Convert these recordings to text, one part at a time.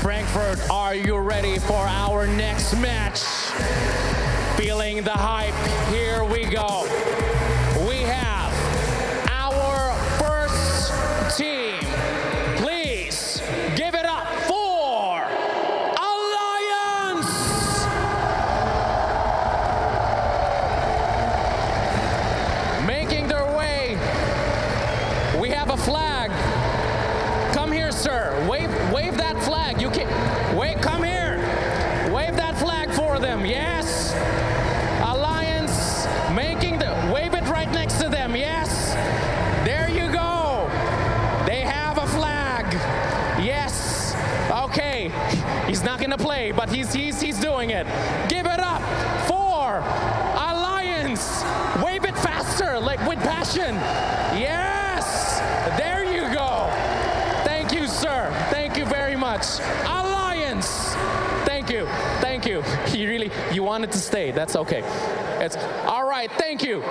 Frankfurt, are you ready for our next match? Feeling the hype, here we go. We have our first team. Please give it up for Alliance! Making their way, we have a flag. Come here, sir. Wave that flag. You can wait. Come here. Wave that flag for them. Yes. Alliance making the wave it right next to them. Yes. There you go. They have a flag. Yes. Okay. He's not gonna play, but he's doing it. Give it up for Alliance. Wave it faster, like with passion. Yes. There you go. Thank you, sir. Thank you very much. Alliance. Thank you. Thank you. You wanted to stay. That's okay. It's all right. Thank you.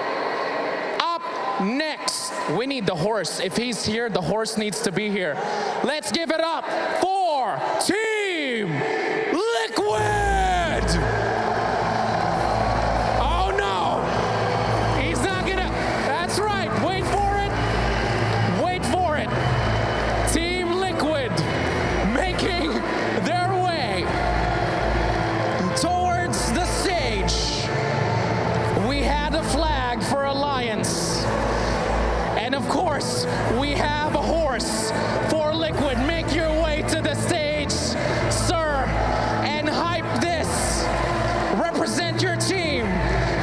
Up next, we need the horse. If he's here, the horse needs to be here. Let's give it up for Team Liquid. Oh no. He's not gonna. That's right. Wait for it. Wait for it. Team Liquid making their way towards the stage. We had a flag for Alliance. And of course, we have a horse for Liquid. Make your way to the stage, sir, and hype this. Represent your team.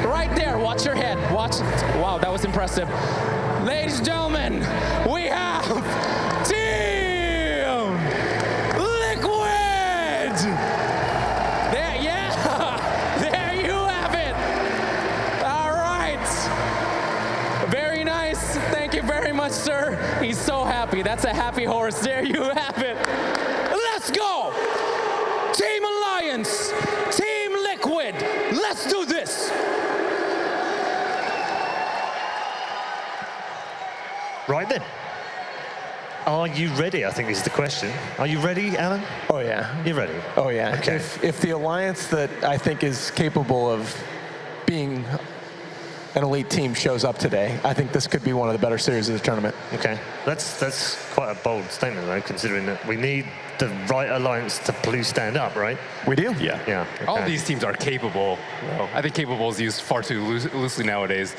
Right there, watch your head. Watch. Wow, that was impressive. Ladies and gentlemen, we have Team Liquid! There, yeah, there you have it. All right. Very nice. Thank you very much, sir. He's so happy. That's a happy horse. There you have it. Let's go. Team Alliance, Team Liquid. Let's do this. Right then. Are you ready? I think is the question. Are you ready, Alan? Oh yeah. You're ready? Oh yeah. Okay. If the alliance that I think is capable of being an elite team shows up today, I think this could be one of the better series of the tournament. Okay. That's quite a bold statement, though, considering that we need the right alliance to please stand up, right? We do? Yeah. Yeah. Okay. All of these teams are capable. Well, I think capable is used far too loosely nowadays.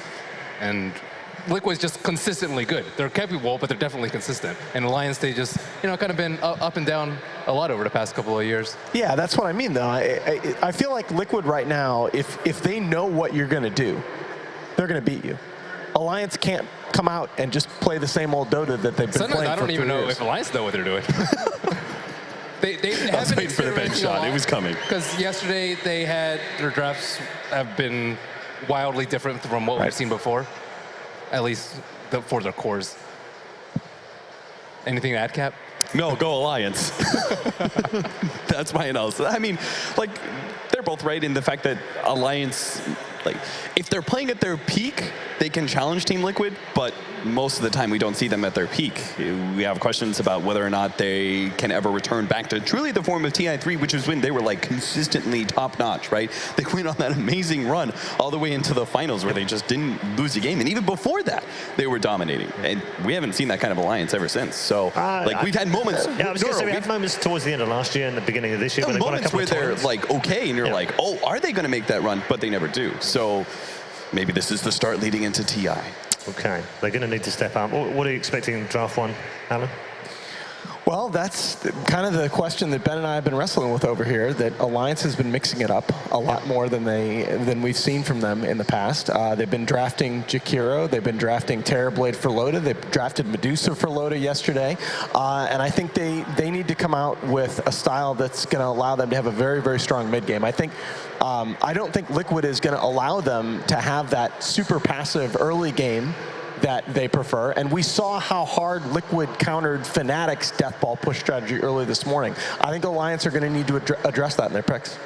And Liquid's just consistently good. They're capable, but they're definitely consistent. And Alliance, they just, kind of been up and down a lot over the past couple of years. Yeah, that's what I mean, though. I feel like Liquid right now, if they know what you're going to do, they're going to beat you. Alliance can't come out and just play the same old Dota that they've been Sometimes playing I don't for even 3 know years. if Alliance know what they're doing. They I was waiting for the bench shot. It was coming. Because yesterday their drafts have been wildly different from what we've seen before, at least for their cores. Anything to add, Cap? No, go Alliance. That's my analysis. I mean, like, they're both right in the fact that Alliance, like, if they're playing at their peak, they can challenge Team Liquid, but most of the time we don't see them at their peak. We have questions about whether or not they can ever return back to truly the form of TI3, which is when they were like consistently top-notch, right? They went on that amazing run all the way into the finals where they just didn't lose a game. And even before that, they were dominating. And we haven't seen that kind of alliance ever since. So, like, we've had moments. Yeah, I was going to say, we had moments towards the end of last year and the beginning of this year. There are moments where they're like, okay, and you're like, oh, are they going to make that run? But they never do. So maybe this is the start leading into TI. Okay, they're going to need to step up. What are you expecting in draft one, Alan? Well, that's kind of the question that Ben and I have been wrestling with over here, that Alliance has been mixing it up a lot more than we've seen from them in the past. They've been drafting Jakiro, they've been drafting Terrorblade for Loda, they drafted Medusa for Loda yesterday, and I think they need to come out with a style that's going to allow them to have a very, very strong mid-game. I don't think Liquid is going to allow them to have that super passive early game that they prefer, and we saw how hard Liquid countered Fnatic's deathball push strategy early this morning. I think Alliance are going to need to address that in their picks.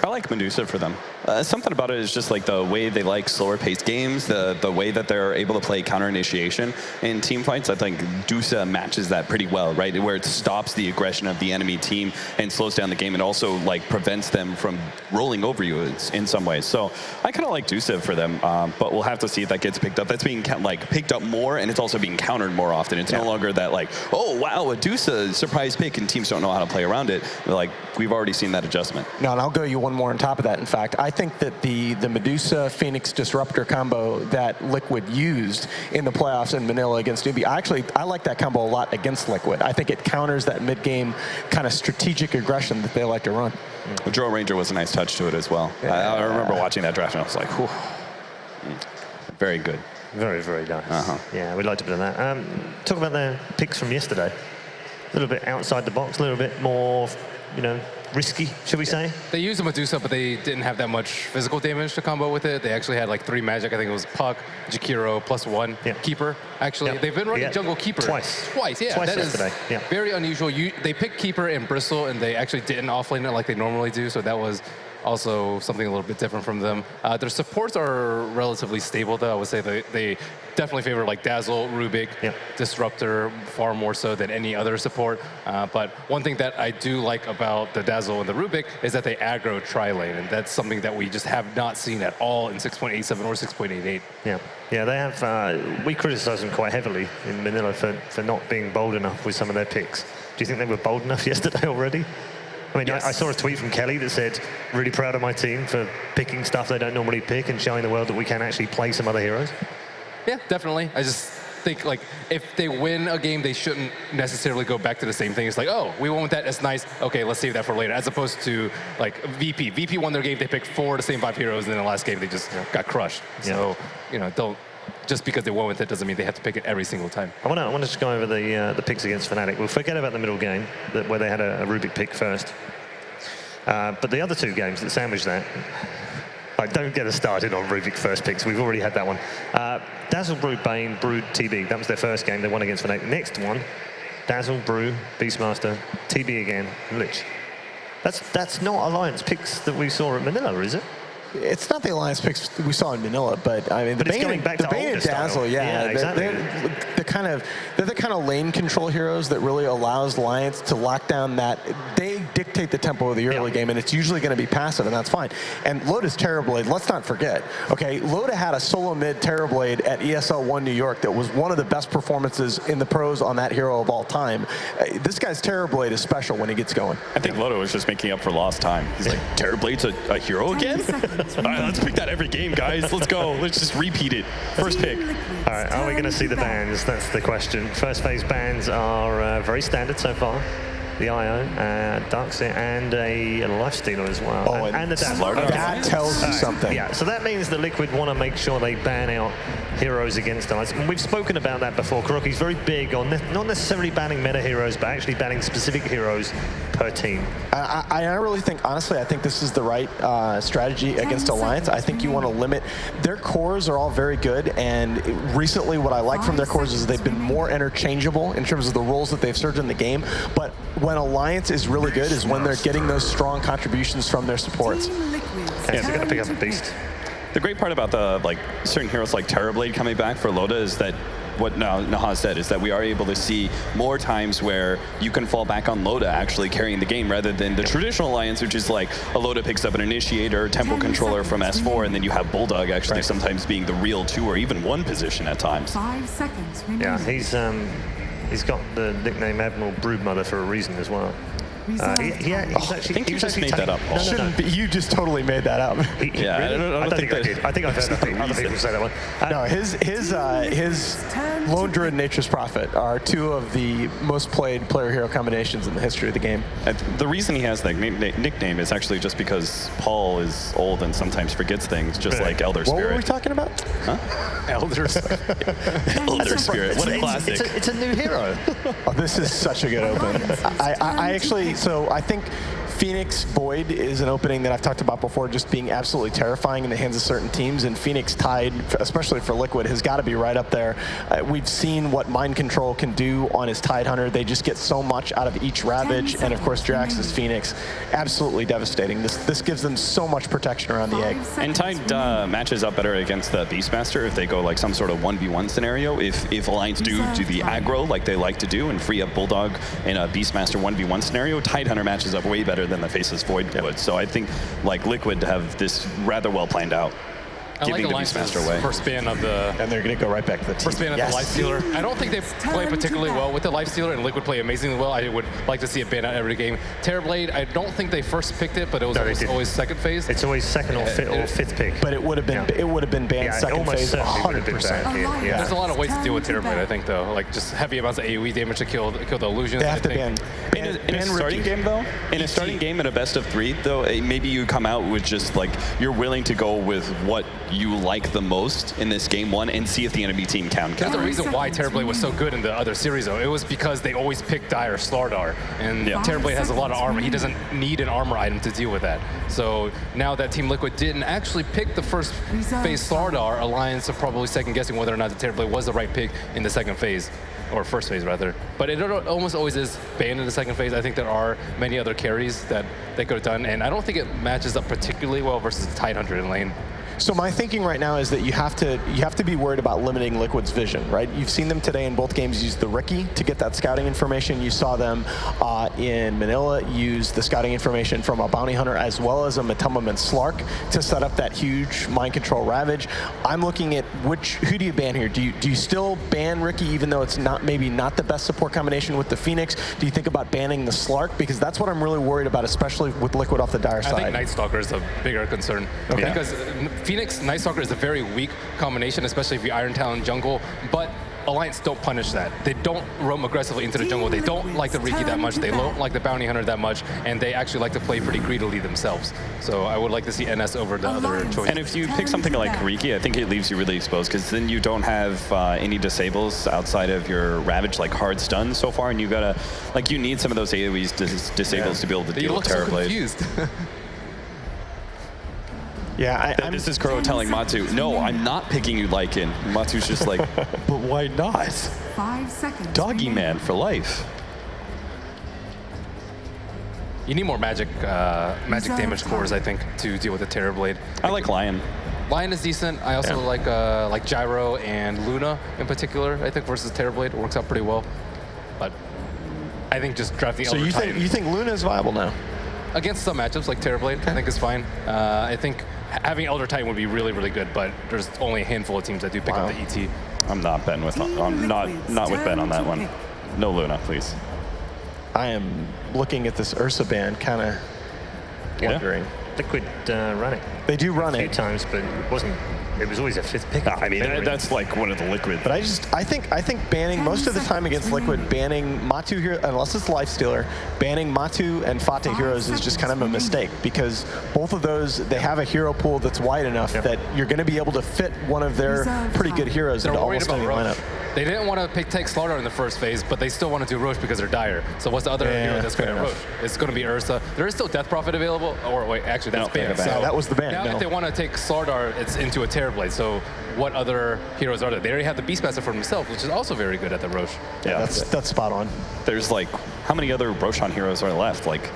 I like Medusa for them. Something about it is just like the way they like slower-paced games, the way that they're able to play counter-initiation in team fights. I think Medusa matches that pretty well, right? Where it stops the aggression of the enemy team and slows down the game, and also like prevents them from rolling over you in some ways. So I kind of like Medusa for them, but we'll have to see if that gets picked up. That's being picked up more, and it's also being countered more often. It's no longer that like, oh wow, Medusa surprise pick, and teams don't know how to play around it. Like we've already seen that adjustment. No, and I'll go you one more on top of that. In fact, I think that the Medusa Phoenix Disruptor combo that Liquid used in the playoffs in Manila against Newbie, I like that combo a lot against Liquid. I think it counters that mid-game kind of strategic aggression that they like to run. Drill Ranger was a nice touch to it as well. Yeah. I remember watching that draft and I was like, whew. Very good. Very, very nice. Yeah, we'd like to put that. Talk about the picks from yesterday. A little bit outside the box, a little bit more, risky, should we say? They used a Medusa, but they didn't have that much physical damage to combo with it. They actually had like 3 magic. I think it was Puck, Jakiro, +1, Keeper. Actually, they've been running Jungle Keeper. Twice, yeah. Twice that yesterday. Is very unusual. They picked Keeper and Bristle, and they actually didn't offlane it like they normally do, so that was also something a little bit different from them. Their supports are relatively stable, though. I would say they definitely favor like Dazzle, Rubik, Disruptor far more so than any other support. But one thing that I do like about the Dazzle and the Rubik is that they aggro tri-lane, and that's something that we just have not seen at all in 6.87 or 6.88. Yeah, they have. We criticised them quite heavily in Manila for not being bold enough with some of their picks. Do you think they were bold enough yesterday already? I mean, I saw a tweet from Kelly that said, really proud of my team for picking stuff they don't normally pick and showing the world that we can actually play some other heroes. Yeah, definitely. I just think, like, if they win a game, they shouldn't necessarily go back to the same thing. It's like, oh, we won with that, it's nice. Okay, let's save that for later. As opposed to, like, VP. VP won their game, they picked 4 of the same 5 heroes, and then the last game, they just got crushed. So, don't... Just because they won with it doesn't mean they have to pick it every single time. I want to just go over the picks against Fnatic. We'll forget about the middle game, where they had a Rubik pick first. But the other 2 games that sandwiched that, don't get us started on Rubik first picks. We've already had that one. Dazzle, Brew, Bane, Brood, TB. That was their first game. They won against Fnatic. Next one, Dazzle, Brew, Beastmaster, TB again, and Lich. That's not Alliance picks that we saw at Manila, is it? It's not the Alliance picks we saw in Manila, but I mean, the Bane and Dazzle, exactly. they're the kind of lane control heroes that really allows Alliance to lock down that. They dictate the tempo of the early game, and it's usually going to be passive, and that's fine. And Loda's Terrorblade, let's not forget, okay, Loda had a solo mid Terrorblade at ESL One New York that was one of the best performances in the pros on that hero of all time. This guy's Terrorblade is special when he gets going. I think Loda was just making up for lost time. He's like, Terrorblade's a hero again? All right, let's pick that every game, guys. Let's go. Let's just repeat it. First pick. All right, are we going to see the bans? That's the question. First phase bans are very standard so far. The IO, Darkseer, and a Lifestealer as well. Oh, and the Dazzler. That tells you something. Yeah, so that means that Liquid want to make sure they ban out heroes against us. And we've spoken about that before. Kuroki's very big on not necessarily banning meta heroes, but actually banning specific heroes per team. I really think, honestly, I think this is the right strategy against Alliance. I think you want to limit. Their cores are all very good, and recently what I like from their cores is they've been more interchangeable in terms of the roles that they've served in the game. But when Alliance is really good is when they're getting those strong contributions from their supports. Yeah, they're going to pick up a beast. The great part about the certain heroes like Terrorblade coming back for Loda is that what Naha said is that we are able to see more times where you can fall back on Loda actually carrying the game rather than the traditional Alliance, which is like a Loda picks up an Initiator, Tempo Controller from S4, and then you have Bulldog actually sometimes being the real 2 or even 1 position at times. 5 seconds remaining. Yeah, he's got the nickname Admiral Broodmother for a reason as well. I think you just made that up, Paul. Shouldn't be, you just totally made that up. Yeah, really? I don't think I did. I think I've heard other people say that one. No, his Lone Druid and Nature's Prophet are 2 of the most played player-hero combinations in the history of the game. The reason he has that nickname is actually just because Paul is old and sometimes forgets things, just like Elder Spirit. What were we talking about? Huh? Elder Spirit. Elder Spirit. What a classic. It's a new hero. Oh, this is such a good open. I actually, so I think Phoenix Void is an opening that I've talked about before, just being absolutely terrifying in the hands of certain teams, and Phoenix Tide, especially for Liquid, has got to be right up there. We've seen what Mind Control can do on his Tide Hunter. They just get so much out of each Ravage, and of course Drax's Phoenix, absolutely devastating. This gives them so much protection around the egg. And Tide matches up better against the Beastmaster if they go like some sort of 1v1 scenario. If Alliance do the aggro like they like to do and free up Bulldog in a Beastmaster 1v1 scenario, Tide Hunter matches up way better than the Faceless Void would. So I think like Liquid have this rather well planned out. I like Alliance's first ban of the... And they're going to go right back to the team. First ban of the Lifestealer. I don't think they play particularly well with the Lifestealer, and Liquid play amazingly well. I would like to see it ban out every game. Terrorblade, I don't think they first picked it, but it was always second phase. It's always second or fifth pick. But it would have been banned second phase 100%. There's a lot of ways to deal with Terrorblade, I think, though. Like just heavy amounts of AoE damage to kill the illusions. They have to ban. In a starting game, though, in a starting game in a best of 3, though, maybe you come out with just like you're willing to go with what you like the most in this game 1 and see if the enemy team can. There's a reason why Terrorblade was so good in the other series, though. It was because they always picked Dire Slardar, and Terrorblade has a lot of armor. He doesn't need an armor item to deal with that. So now that Team Liquid didn't actually pick the first phase Slardar, Alliance are probably second guessing whether or not the Terrorblade was the right pick in the second phase. Or first phase, rather. But it almost always is banned in the second phase. I think there are many other carries that they could have done, and I don't think it matches up particularly well versus the Tide Hunter in lane. So my thinking right now is that you have to be worried about limiting Liquid's vision, right? You've seen them today in both games use the Riki to get that scouting information. You saw them in Manila use the scouting information from a Bounty Hunter as well as a Matumbaman Slark to set up that huge Mind Control Ravage. I'm looking at who do you ban here? Do you still ban Riki even though it's maybe not the best support combination with the Phoenix? Do you think about banning the Slark? Because that's what I'm really worried about, especially with Liquid off the Dire side. I think Night Stalker is a bigger concern. Okay. Because Phoenix Night Stalker is a very weak combination, especially if you Iron Talon jungle, but Alliance don't punish that. They don't roam aggressively into the jungle. They don't like the Riki that much. They don't like the Bounty Hunter that much, and they actually like to play pretty greedily themselves. So I would like to see NS over the other choices. And if you pick something like Riki, I think it leaves you really exposed, because then you don't have any disables outside of your Ravage, like hard stun so far, and you gotta, like, you need some of those AoEs disables to be able to deal with Terrorblade. You look so confused. Yeah, this is Kuro telling Matu, no, I'm not picking you Lycan. Matu's just like, but why not? 5 seconds. Doggy man for life. You need more magic damage cores, I think, to deal with the Terrorblade. I like Lion. Lion is decent. I also like Gyro and Luna in particular. I think versus Terrorblade works out pretty well. But I think just drafting Elder Titan. So you think Luna is viable now? Against some matchups like Terrorblade, I think is fine. I think having Elder Titan would be really, really good, but there's only a handful of teams that do pick up the ET. I'm not betting with not with Ben on that one. No Luna, please. I am looking at this Ursa ban, kind of wondering. Liquid run it. They do run it a few times, but it was always a fifth pick. I mean, that's like one of the Liquid. But I think banning most of the time against Liquid, banning Matu here, unless it's Lifestealer, banning Matu and Fate heroes is just kind of a mistake, because both of those, they have a hero pool that's wide enough that you're going to be able to fit one of their pretty good heroes into almost any lineup. They didn't want to take Slardar in the first phase, but they still want to do Roche because they're dire. So what's the other hero that's going to Roche? It's going to be Ursa. There is still Death Prophet available. Or wait, actually, that's banned. So that was the ban. Now if they want to take Slardar, it's into a Terrorblade. So what other heroes are there? They already have the Beastmaster for themselves, which is also very good at the Roche. Yeah, that's spot on. There's like, how many other Roshan heroes are left? Like,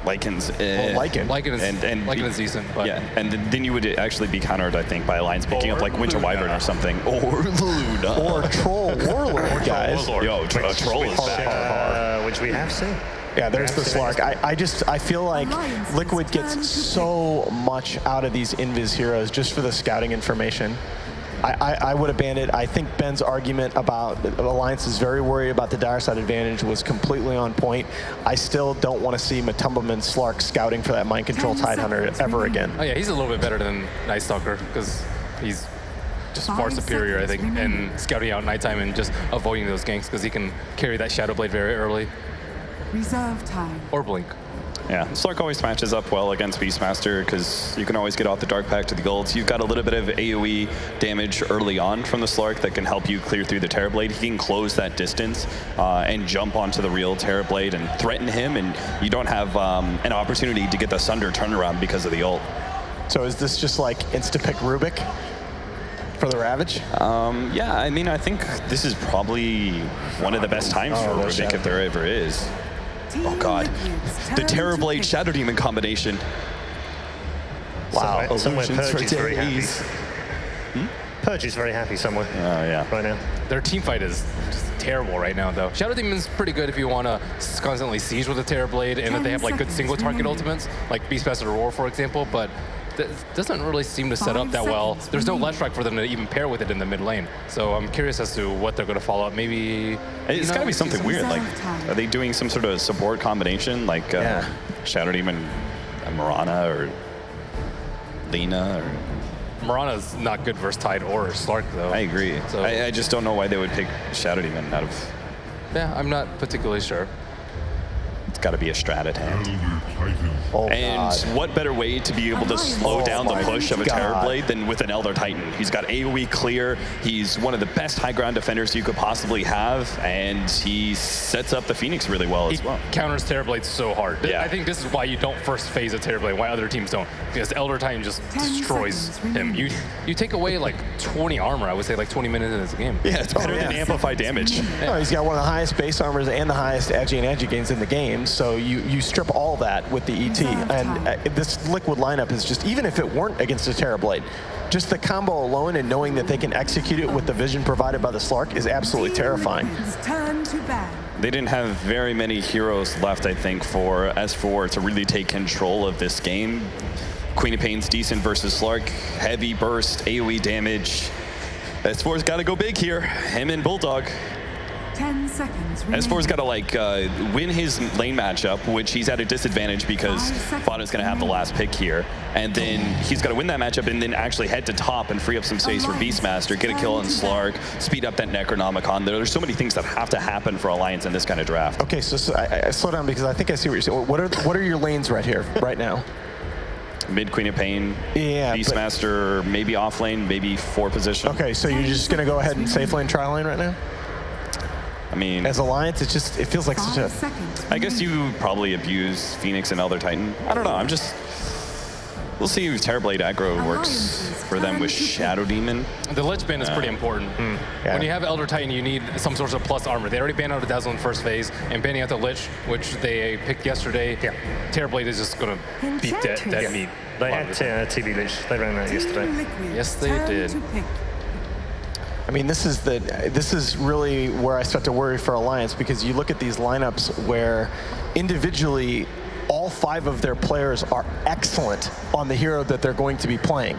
Lycan's Lycan is decent, but yeah, and then you would actually be countered, I think, by Alliance picking up like Winter Wyvern or something, or Luna, or Troll Warlord, guys. Yo, Troll is bad. Which we have seen. Yeah, there's the Slark. I feel like Liquid gets so much out of these Invis heroes just for the scouting information. I would have banned it. I think Ben's argument about Alliance is very worried about the dire side advantage was completely on point. I still don't want to see Matumbaman Slark scouting for that Mind Control Tide Hunter ever again. Oh yeah, he's a little bit better than Night Stalker because he's just far superior, I think, in scouting out nighttime and just avoiding those ganks because he can carry that Shadow Blade very early. Reserve time. Or Blink. Yeah, Slark always matches up well against Beastmaster because you can always get off the Dark Pact to the golds. You've got a little bit of AoE damage early on from the Slark that can help you clear through the Terrorblade. He can close that distance and jump onto the real Terrorblade and threaten him, and you don't have an opportunity to get the Sunder turnaround because of the ult. So is this just like insta-pick Rubik for the Ravage? Yeah, I mean, I think this is probably one of the best times for Rubik if there ever is. Oh god, the Terrorblade Shadow Demon combination. Wow, somewhere Illusions Purge is for very happy. days. Purge is very happy somewhere Oh yeah. right now. Their team fight is just terrible right now, though. Shadow Demon's pretty good if you want to constantly siege with a Terrorblade and that they have like good single target ultimates, like Beastmaster Roar, for example, but that doesn't really seem to set up that well. There's no ledge strike for them to even pair with it in the mid lane. So I'm curious as to what they're going to follow up. Maybe It's got to be something weird. Like, are they doing some sort of support combination, like Shadow Demon and Mirana or Lina? Or Mirana's not good versus Tide or Slark, though. I agree. So I just don't know why they would pick Shadow Demon out of. yeah, I'm not particularly sure. It's got to be a strat at hand. Oh, And God. what better way to be able to slow down the my push of a God. Terrorblade than with an Elder Titan? He's got AoE clear. He's one of the best high ground defenders you could possibly have, and he sets up the Phoenix really well as He well. counters Terrorblade so hard. Yeah. I think this is why you don't first phase a Terrorblade, why other teams don't. Because Elder Titan just destroys him. You take away like 20 armor, I would say, like 20 minutes into this game. Yeah, it's better than amplified damage. No, he's got one of the highest base armors and the highest agi and agi gains in the game, so you strip all that with the ET. And this Liquid lineup is just, even if it weren't against a Terrorblade, just the combo alone and knowing that they can execute it with the vision provided by the Slark is absolutely terrifying. They didn't have very many heroes left, I think, for S4 to really take control of this game. Queen of Pain's decent versus Slark. Heavy burst, AoE damage. S4's got to go big here. Him and Bulldog. 10 seconds remaining. S4's got to like win his lane matchup, which he's at a disadvantage because Fada's going to have the last pick here. And then he's got to win that matchup and then actually head to top and free up some space for Beastmaster, get a kill on Slark, speed up that Necronomicon. There's so many things that have to happen for Alliance in this kind of draft. Okay, so I slow down because I think I see what you're saying. What are your lanes right here, right now? Mid Queen of Pain, Yeah, Beastmaster, maybe off lane, maybe 4 position. Okay, so you're just going to go ahead and safe lane, tri lane right now? I mean, As Alliance, it feels like such 5 a... seconds I guess remaining. you probably abuse Phoenix and Elder Titan. I don't know. We'll see if Terrorblade aggro works for them with Shadow Demon. The ledge ban is pretty important. Yeah. When you have Elder Titan, you need some sort of plus armor. They already banned out a Dazzle in first phase, and banning out the Lich, which they picked yesterday. Terrorblade is just going to be dead meat. They had TV Lich. They ran that yesterday. Liquid, Yes, they turn did. to pick. I mean, this is really where I start to worry for Alliance, because you look at these lineups where individually all 5 of their players are excellent on the hero that they're going to be playing.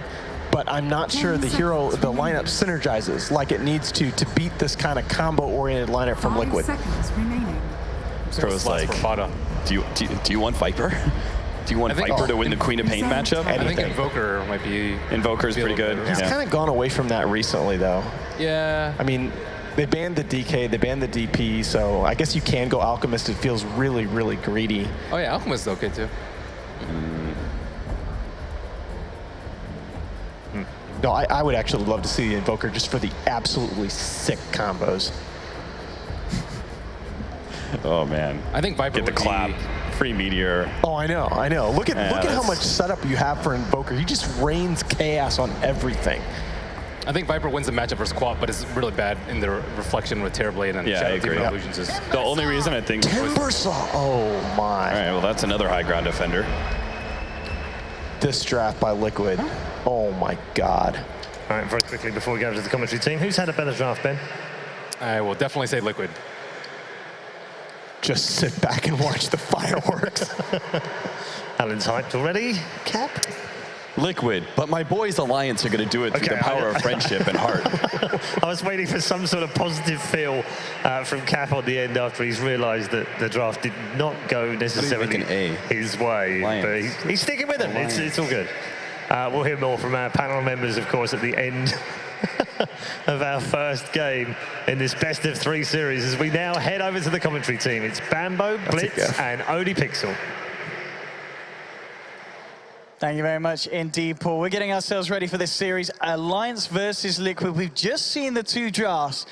But I'm not sure the lineup synergizes like it needs to beat this kind of combo-oriented lineup from 5 Liquid. seconds remaining. Pro's like, for Fada. do you want Viper? Do you want I think- Viper to win the Queen of Pain matchup? I think Anything. Invoker might be... Invoker's be a pretty little good. better. He's Yeah. kind of gone away from that recently, though. Yeah. I mean, they banned the DK, they banned the DP, so I guess you can go Alchemist. It feels really, really greedy. Oh, yeah, Alchemist is okay, too. No, I would actually love to see the Invoker just for the absolutely sick combos. Oh man. I think Viper Get the would clap. be... Free Meteor. Oh, I know. Look at how that's- much setup you have for Invoker. He just rains chaos on everything. I think Viper wins the matchup versus Quap, but it's really bad in the reflection with Terrorblade and Yeah, I Shadow agree. Demon Yep. Illusions. Is The only reason I think. Timbersaw. Oh All my. right, well that's another high ground defender. This draft by Liquid. Oh my God. All right, very quickly before we go to the commentary team, who's had a better draft, Ben? I will definitely say Liquid. Just sit back and watch the fireworks. Alan's hyped already. Cap? Liquid, but my boys Alliance are going to do it through Okay, the power of friendship and heart. I was waiting for some sort of positive feel from Cap on the end after he's realised that the draft did not go necessarily make an A? his way. Alliance. But he's sticking with him. Alliance. It's all good. We'll hear more from our panel members, of course, at the end of our first game in this best of 3 series as we now head over to the commentary team. It's Bambo, Blitz, and Odie Pixel. Thank you very much indeed, Paul. We're getting ourselves ready for this series, Alliance versus Liquid. We've just seen the two drafts.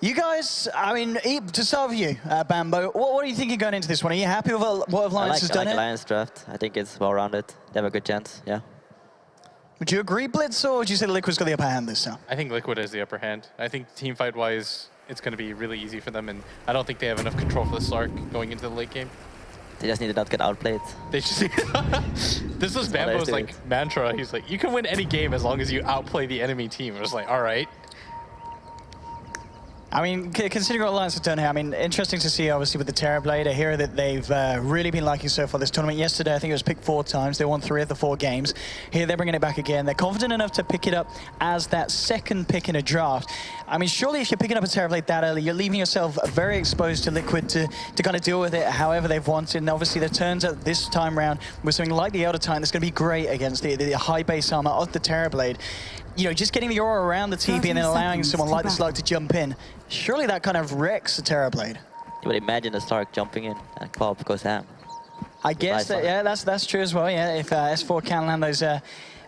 You guys, I mean, to start with you, Bambo, what are you thinking going into this one? Are you happy with what Alliance has done? I like Alliance draft. I think it's well-rounded. They have a good chance, yeah. Would you agree, Blitz, or would you say Liquid's got the upper hand this time? I think Liquid has the upper hand. I think team fight-wise, it's going to be really easy for them, and I don't think they have enough control for the Slark going into the late game. They just need to not get outplayed. They just this was Bambo's like mantra. He's like, you can win any game as long as you outplay the enemy team. I was like, all right. I mean, considering what Alliance have done here, I mean, interesting to see, obviously, with the Terrorblade, a hero that they've really been liking so far this tournament. Yesterday, I think it was picked 4 times. They won 3 of the 4 games. Here, they're bringing it back again. They're confident enough to pick it up as that second pick in a draft. I mean, surely if you're picking up a Terrorblade that early, you're leaving yourself very exposed to Liquid to kind of deal with it however they've wanted. And obviously, the turns out this time round with something like the Elder Titan that's going to be great against the high base armor of the Terrorblade. You know, just getting the aura around the TP and then allowing someone like the Slark to jump in. Surely that kind of wrecks the Terrorblade. You would imagine the Slark jumping in and Quab goes ham. I guess that, yeah, that's true as well. Yeah, if S4 can land those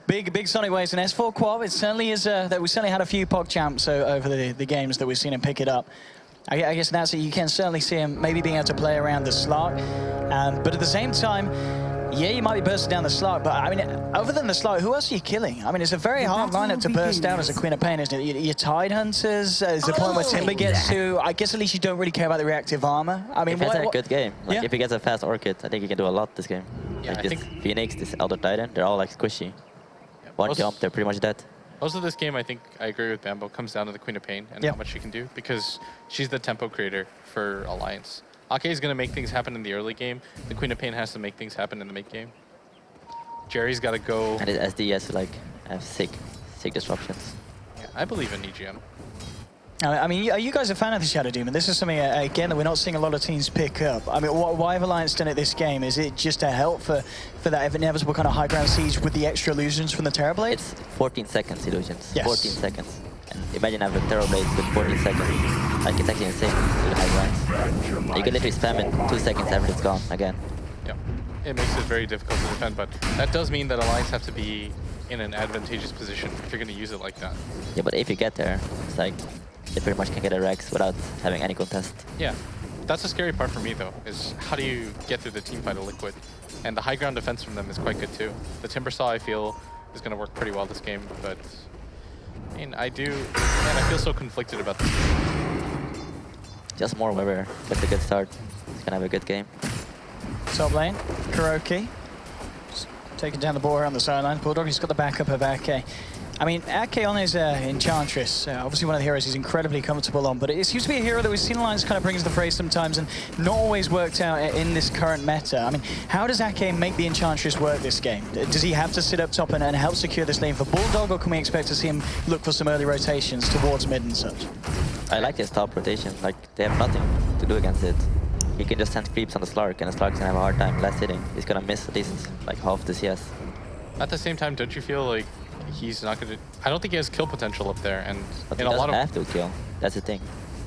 big Sonic waves and S4 Quab, it certainly is that we certainly had a few POG champs over the games that we've seen him pick it up. I guess that's it. You can certainly see him maybe being able to play around the Slark, but at the same time, yeah, you might be bursting down the Slark, but I mean, other than the Slark, who else are you killing? I mean, it's a very hard lineup to burst down as a Queen of Pain, isn't it? Your Tide Hunters, there's the point where Timber gets to. I guess at least you don't really care about the reactive armor. I mean, if he has a good game, like yeah. if he gets a fast Orchid, I think he can do a lot this game. Yeah, like this Phoenix, this Elder Titan, they're all like squishy. Yeah, One jump, they're pretty much dead. Most of this game, I think I agree with Bambo, comes down to the Queen of Pain and how much she can do, because she's the tempo creator for Alliance. Ake is going to make things happen in the early game. The Queen of Pain has to make things happen in the mid game. Jerry's got to go. And his SD has to like have sick disruptions. Yeah, I believe in EGM. I mean, are you guys a fan of the Shadow Demon? This is something, again, that we're not seeing a lot of teams pick up. I mean, why have Alliance done it this game? Is it just a help for that inevitable kind of high ground siege with the extra illusions from the Terrorblade? It's 14 seconds illusions. Yes. 14 seconds. And imagine having Terrorblade with 14 seconds. Like, it's actually insane with high grounds. You can literally spam it 2 seconds after it's gone again. Yeah, it makes it very difficult to defend, but that does mean that Alliance have to be in an advantageous position if you're going to use it like that. Yeah, but if you get there, it's like they pretty much can get a Rex without having any contest. Yeah, that's the scary part for me though, is how do you get through the team fight of Liquid? And the high ground defense from them is quite good too. The Timber Saw, I feel, is going to work pretty well this game, but I mean, I feel so conflicted about this game. Just more Weber with a good start. He's going to have a good game. Top lane, Kuroki. Just taking down the ball around the sideline. Bulldog, he's got the backup of Ake. I mean, Ake on his Enchantress, obviously one of the heroes he's incredibly comfortable on, but it seems to be a hero that we've seen Alliance kind of brings the phrase sometimes and not always worked out in this current meta. I mean, how does Ake make the Enchantress work this game? Does he have to sit up top and help secure this lane for Bulldog, or can we expect to see him look for some early rotations towards mid and such? I like his top rotation. Like, they have nothing to do against it. He can just send creeps on the Slark, and the Slark's gonna have a hard time last hitting. He's gonna miss at least like half the CS. At the same time, don't you feel like he's not going to... I don't think he has kill potential up there, and But in he a lot doesn't of... have to kill. That's the thing.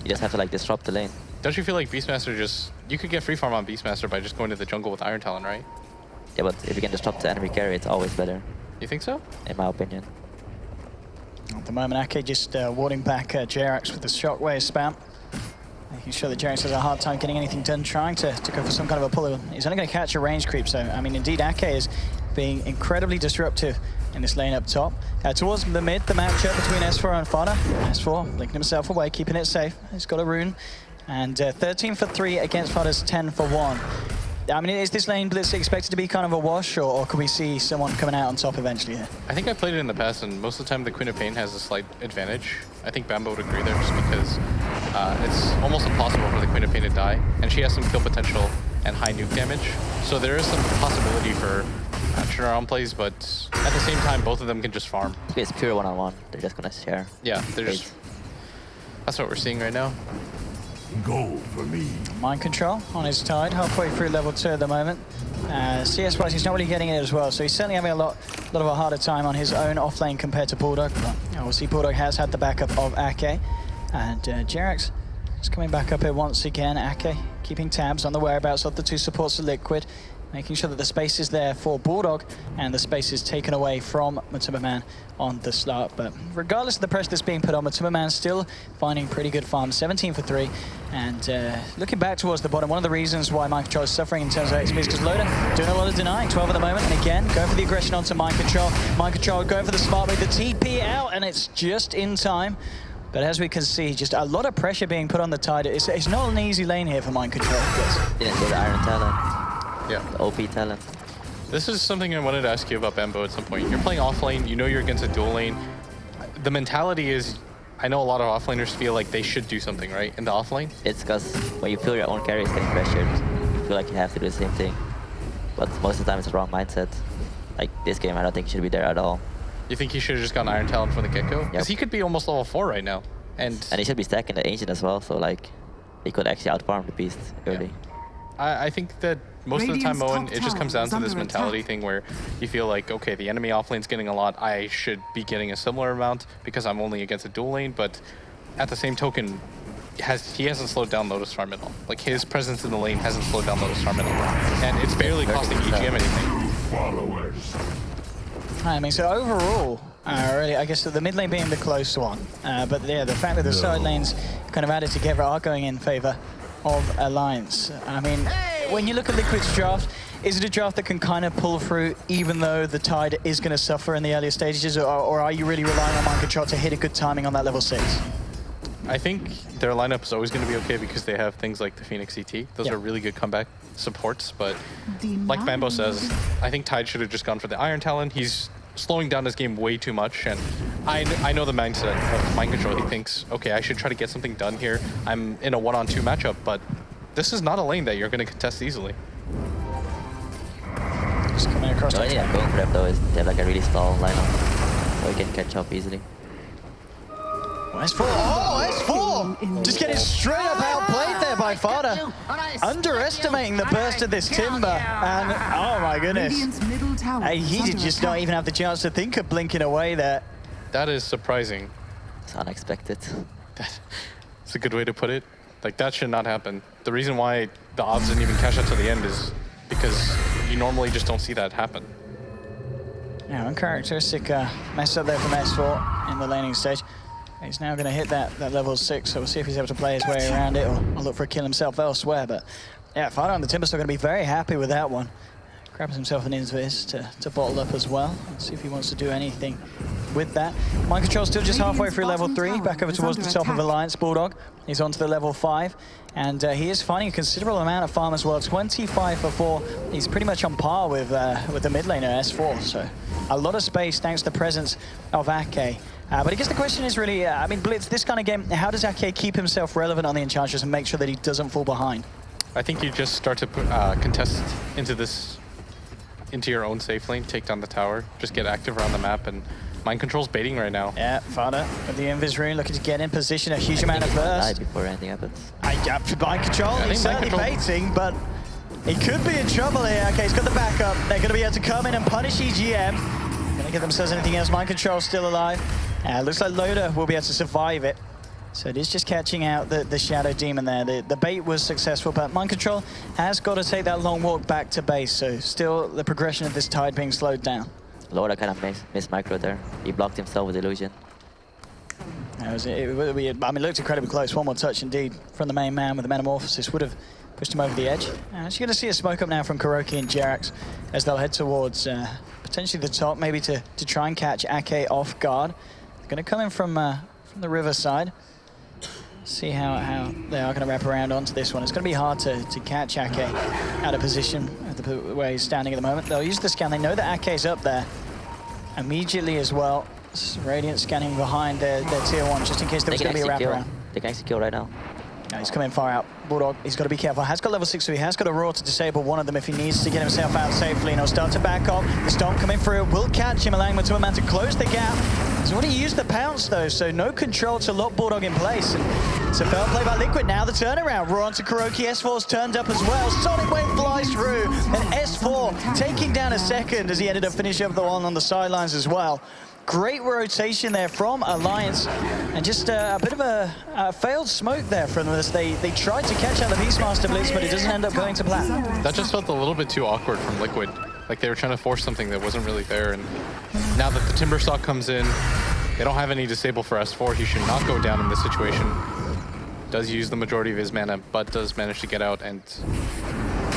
You just have to like disrupt the lane. Don't you feel like Beastmaster just... You could get free farm on Beastmaster by just going to the jungle with Iron Talon, right? Yeah, but if you can disrupt the enemy carry, it's always better, You think so? in my opinion. At the moment, Ake just warding back Jerax with the shockwave spam. Making sure that Jerax has a hard time getting anything done, trying to go for some kind of a pull. He's only going to catch a range creep, so, I mean, indeed, Ake is being incredibly disruptive in this lane up top. Towards the mid, the matchup between S4 and Fodder. S4 linking himself away, keeping it safe. He's got a rune. And 13 for 3 against Fodder's 10 for 1. I mean, is this lane blitz expected to be kind of a wash, or could we see someone coming out on top eventually here? I think I played it in the past, and most of the time the Queen of Pain has a slight advantage. I think Bambo would agree there, just because it's almost impossible for the Queen of Pain to die, and she has some kill potential and high nuke damage. So there is some possibility for turnaround plays, but at the same time, both of them can just farm. It's pure one-on-one. They're just gonna share. Yeah, they're just... That's what we're seeing right now. Go for me. Mind control on his Tide, halfway through level 2 at the moment. CS-wise, he's not really getting it as well, so he's certainly having a lot of a harder time on his own off lane compared to Bulldog. But obviously, Bulldog has had the backup of Ake, and Jerax is coming back up here once again. Ake keeping tabs on the whereabouts of the two supports of Liquid. making sure that the space is there for Bulldog and the space is taken away from Matuma on the start. But regardless of the pressure that's being put on, Matuma still finding pretty good farm, 17 for 3. And looking back towards the bottom, one of the reasons why Mind Control is suffering in terms of XP is because Loda doing a lot of denying, 12 at the moment. And again, going for the aggression onto Mind Control. Mind Control going for the smart with the TP out, and it's just in time. But as we can see, just a lot of pressure being put on the Tide. It's not an easy lane here for Mind Control. Didn't get the Iron Talent. Yeah. The OP talent. This is something I wanted to ask you about Bambo at some point. You're playing off lane, you know you're against a dual lane. The mentality is, I know a lot of offlaners feel like they should do something, right, in the off lane? It's because when you feel your own carry is getting pressured, you feel like you have to do the same thing. But most of the time it's the wrong mindset. Like this game, I don't think he should be there at all. You think he should have just gotten Iron Talent from the get-go? Because he could be almost level 4 right now. And he should be stacking the Ancient as well, so like, he could actually outfarm the Beast early. I think that most of the time, Owen, it just comes down to this mentality thing where you feel like, okay, the enemy offlane's getting a lot, I should be getting a similar amount because I'm only against a dual lane, but at the same token, he hasn't slowed down Lotus farm at all. Like, his presence in the lane hasn't slowed down Lotus farm at all. And it's barely costing EGM anything. Followers. I mean, so overall, really, I guess the mid lane being the close one, but yeah, the fact that the side lanes kind of added together are going in favor of Alliance. I mean, when you look at Liquid's draft, is it a draft that can kind of pull through even though the Tide is going to suffer in the earlier stages, or are you really relying on Mind Control to hit a good timing on that level 6? I think their lineup is always going to be okay because they have things like the Phoenix ET. Those are really good comeback supports, but like Bambo says, I think Tide should have just gone for the Iron Talent. He's slowing down his game way too much, and I know the mindset of Mind Control. He thinks, okay, I should try to get something done here. I'm in a 1-on-2 matchup, but this is not a lane that you're going to contest easily. Just coming across. The only thing I'm going for them though is they have like a really stall lineup, so you can catch up easily. S4, oh, S4! Just getting straight up outplayed there by Fada. Underestimating the burst of this Timber, and oh my goodness. He did just not even have the chance to think of blinking away there. That is surprising. It's unexpected. That's a good way to put it. Like, that should not happen. The reason why the odds didn't even catch up to the end is because you normally just don't see that happen. Yeah, uncharacteristic mess up there from S4 in the laning stage. He's now going to hit that level 6, so we'll see if he's able to play his way around it or look for a kill himself elsewhere. But yeah, Fada on the Timber still going to be very happy with that one. Grabs himself an Invis to bottle up as well. Let's see if he wants to do anything with that. Mind Control still just halfway through level 3, back over towards the top of Alliance. Bulldog, he's on to the level 5, and he is finding a considerable amount of farm as well. 25 for 4. He's pretty much on par with the mid laner S4, so a lot of space thanks to the presence of Ake. But I guess the question is really, I mean, Blitz, this kind of game, how does Ake keep himself relevant on the Enchantress and make sure that he doesn't fall behind? I think you just start to contest into your own safe lane, take down the tower, just get active around the map, and Mind Control's baiting right now. Yeah, Fada with the Invis rune looking to get in position, a huge amount of burst. Before anything happens. Mind Control, he's certainly baiting, but he could be in trouble here. Okay, he's got the backup. They're going to be able to come in and punish EGM. Going to get themselves anything else. Mind Control still alive. Looks like Loda will be able to survive it. So it is just catching out the Shadow Demon there. The bait was successful, but Mind Control has got to take that long walk back to base. So still the progression of this Tide being slowed down. Loda kind of missed micro there. He blocked himself with Illusion. I mean, it looked incredibly close. One more touch indeed from the main man with the Metamorphosis would have pushed him over the edge. So you're going to see a smoke up now from Kuroki and Jerax as they'll head towards potentially the top, maybe to try and catch Ake off guard. They're going to come in from the river side. See how they are going to wrap around onto this one. It's going to be hard to catch Ake out of position where he's standing at the moment. They'll use the scan. They know that Ake's up there immediately as well. Radiant scanning behind their tier 1 just in case there was going to be a wraparound. They can actually kill right now. No, he's coming far out. Bulldog, he's got to be careful. Has got level 6, so he has got a Roar to disable one of them if he needs to get himself out safely. And he'll start to back off. The Stomp coming through will catch him, allowing Matuma to close the gap. He's already used the Pounce, though, so no control to lock Bulldog in place. And it's a fair play by Liquid. Now the turnaround. Roar onto Kuroki. S4's turned up as well. Sonic Wave flies through. And S4 taking down a second as he ended up finishing up the one on the sidelines as well. Great rotation there from Alliance, and just a bit of a failed smoke there from this. They tried to catch out the Beastmaster Blitz, but it doesn't end up going to plan. That just felt a little bit too awkward from Liquid. Like they were trying to force something that wasn't really there. And now that the Timber Stock comes in, they don't have any disable for S4. He should not go down in this situation. Does use the majority of his mana, but does manage to get out, and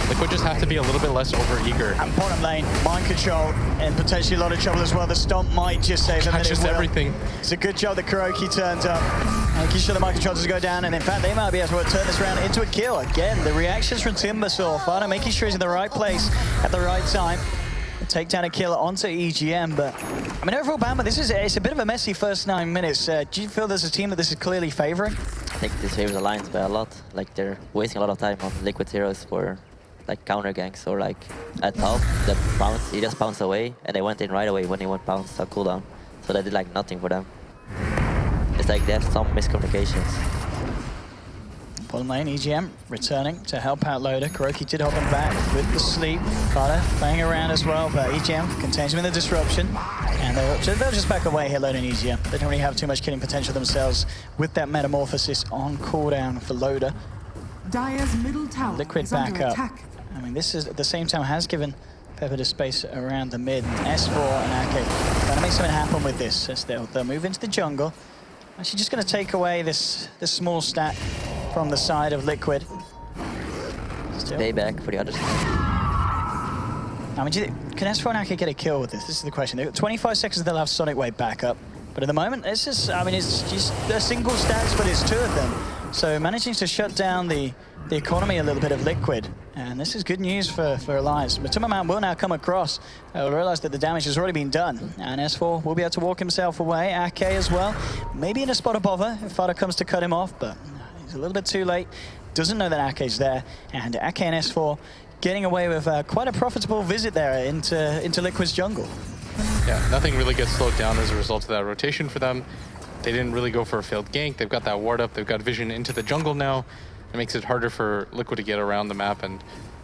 Liquid just have to be a little bit less over-eager. And bottom lane, mind control, and potentially a lot of trouble as well. The stomp might just save him. Catches everything. It's a good job that Kuroki turns up. Making sure the mind control doesn't go down, and in fact, they might be able to turn this round into a kill. Again, the reactions from Timbersaw, Fana making sure he's in the right place at the right time. Take down a kill onto EGM, but I mean, overall, Bamba, it's a bit of a messy first 9 minutes. Do you feel there's a team that this is clearly favoring? I think this favors Alliance by a lot. Like they're wasting a lot of time on Liquid heroes for like counter ganks, or like at top, the bounce, he just bounced away, and they went in right away when he went bounce on cooldown. So that did like nothing for them. It's like they have some miscommunications. Bottom lane, EGM returning to help out Loader. Kuroki did hold him back with the sleep. Fada playing around as well, but EGM contains him in the disruption. And they'll just back away here, Loader and EGM. They don't really have too much killing potential themselves with that metamorphosis on cooldown for Loader. Dire's middle tower Liquid is back under up. attack. I mean, this is at the same time has given Pepper the space around the mid. S4 and Ake trying to make something happen with this as they'll move into the jungle. Actually, just going to take away this small stat from the side of Liquid. Payback for the other side. I mean, can S4 and Ake get a kill with this? This is the question. They've got 25 seconds, they'll have Sonic Wave back up. But at the moment, it's just, I mean, it's just a single stacks, but it's 2 of them. So managing to shut down the economy a little bit of Liquid. And this is good news for Alliance. Matuma will now come across. Will realize that the damage has already been done. And S4 will be able to walk himself away. Ake as well. Maybe in a spot of bother if Fada comes to cut him off, but he's a little bit too late. Doesn't know that Ake's there. And Ake and S4 getting away with quite a profitable visit there into Liquid's jungle. Yeah, nothing really gets slowed down as a result of that rotation for them. They didn't really go for a failed gank. They've got that ward up. They've got vision into the jungle now. It makes it harder for Liquid to get around the map. And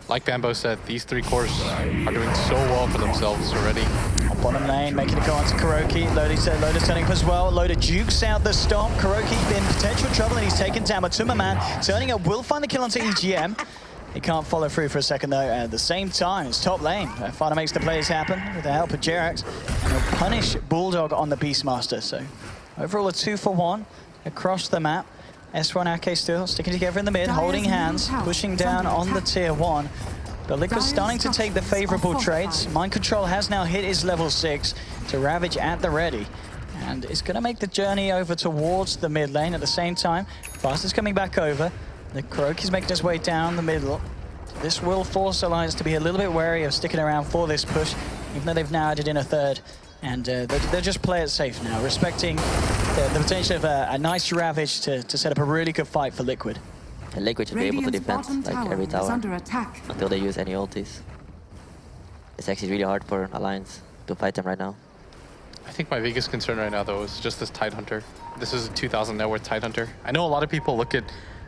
like Bambo said, these 3 cores are doing so well for themselves already. Bottom lane, making it go on to Kuroki. Loader turning up as well. Loader jukes out the stomp. Kuroki in potential trouble, and he's taken down. Matuma turning up, will find the kill onto EGM. He can't follow through for a second though. At the same time, it's top lane. Fada makes the plays happen with the help of Jerax, and he'll punish Bulldog on the Beastmaster. So overall, a 2-for-1 across the map. S1 Ake still sticking together in the mid, holding hands, pushing down on the tier 1. But Liquid's starting to take the favorable trades. Mind Control has now hit his level 6 to Ravage at the ready. And it's going to make the journey over towards the mid lane at the same time. Fast is coming back over. The Kuroki's making his way down the middle. This will force Alliance to be a little bit wary of sticking around for this push, even though they've now added in a third. And they'll just play it safe now, respecting the potential of a nice Ravage to set up a really good fight for Liquid. And Liquid should be able to defend like every tower attack. until they use any ultis. It's actually really hard for Alliance to fight them right now. I think my biggest concern right now, though, is just this Tidehunter. This is a 2,000 net worth Tidehunter. I know a lot of people look at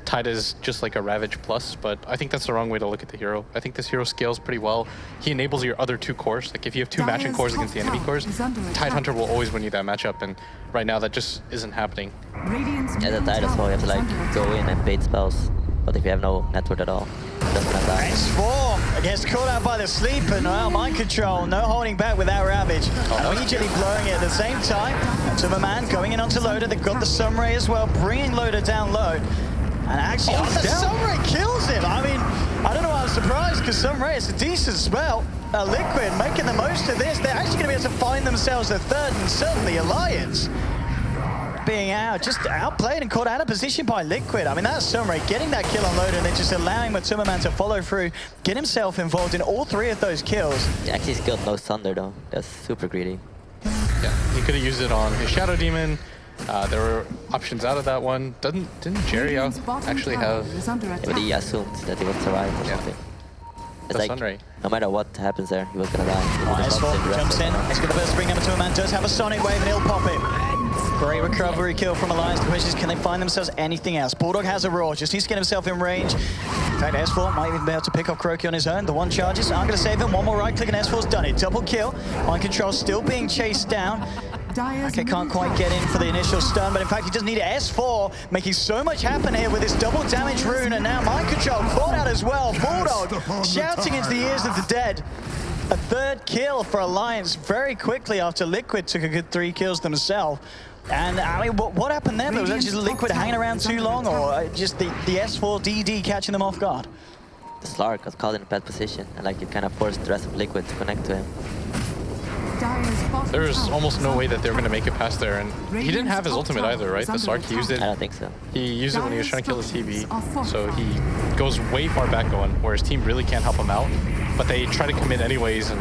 Tide as just like a Ravage plus, but I think that's the wrong way to look at the hero. I think this hero scales pretty well. He enables your other 2 cores. Like if you have 2 matching cores against the enemy cores, Tidehunter will always win you that matchup, and right now that just isn't happening. As a Tide as well, you have to like go in and bait spells. But if you have no network at all, it doesn't have that. S4 gets caught out by the sleep, and well, Mind Control, no holding back without Ravage. And immediately blowing it at the same time. Timberman going in onto Loader. They've got the Sunray as well, bringing Loader down low. And actually, the Sunray kills him. I mean, I don't know why I'm surprised, because Sunray is a decent spell. Liquid making the most of this. They're actually going to be able to find themselves a third, and certainly Alliance being just outplayed and caught out of position by Liquid. I mean, that's Sunray getting that kill on Loader and then just allowing Matuma to follow through, get himself involved in all 3 of those kills. He actually skilled no Thunder though. That's super greedy. Yeah, he could have used it on his Shadow Demon. There were options out of that one. Didn't Jerry actually have... Yeah, but he assumed that he would survive or something. It's like, Sunray. no matter what happens there, he was gonna die. S4 jumps in, he's got the burst bring Matuma, does have a Sonic Wave and he'll pop it. Great recovery kill from Alliance. The question is, can they find themselves anything else? Bulldog has a Roar, just needs to get himself in range. In fact, S4 might even be able to pick up Kuroki on his own. The 1 charges aren't going to save him. 1 more right click and S4's done it. Double kill. Mind Control still being chased down. Okay, can't quite get in for the initial stun, but in fact he does need S4, making so much happen here with this double damage rune, and now mind control caught out as well. Bulldog shouting into the ears of the dead. A third kill for Alliance very quickly after Liquid took a good 3 kills themselves. And I mean, what happened there? Was that just Liquid hanging around too long, or just the S4 DD catching them off guard? The Slark got caught in a bad position, and like it kind of forced the rest of Liquid to connect to him. There's almost no way that they were going to make it past there, and he didn't have his ultimate either, right? The Slark, he used it. I don't think so. He used it when he was trying to kill the TV, so he goes way far back going, where his team really can't help him out. But they try to commit anyways, and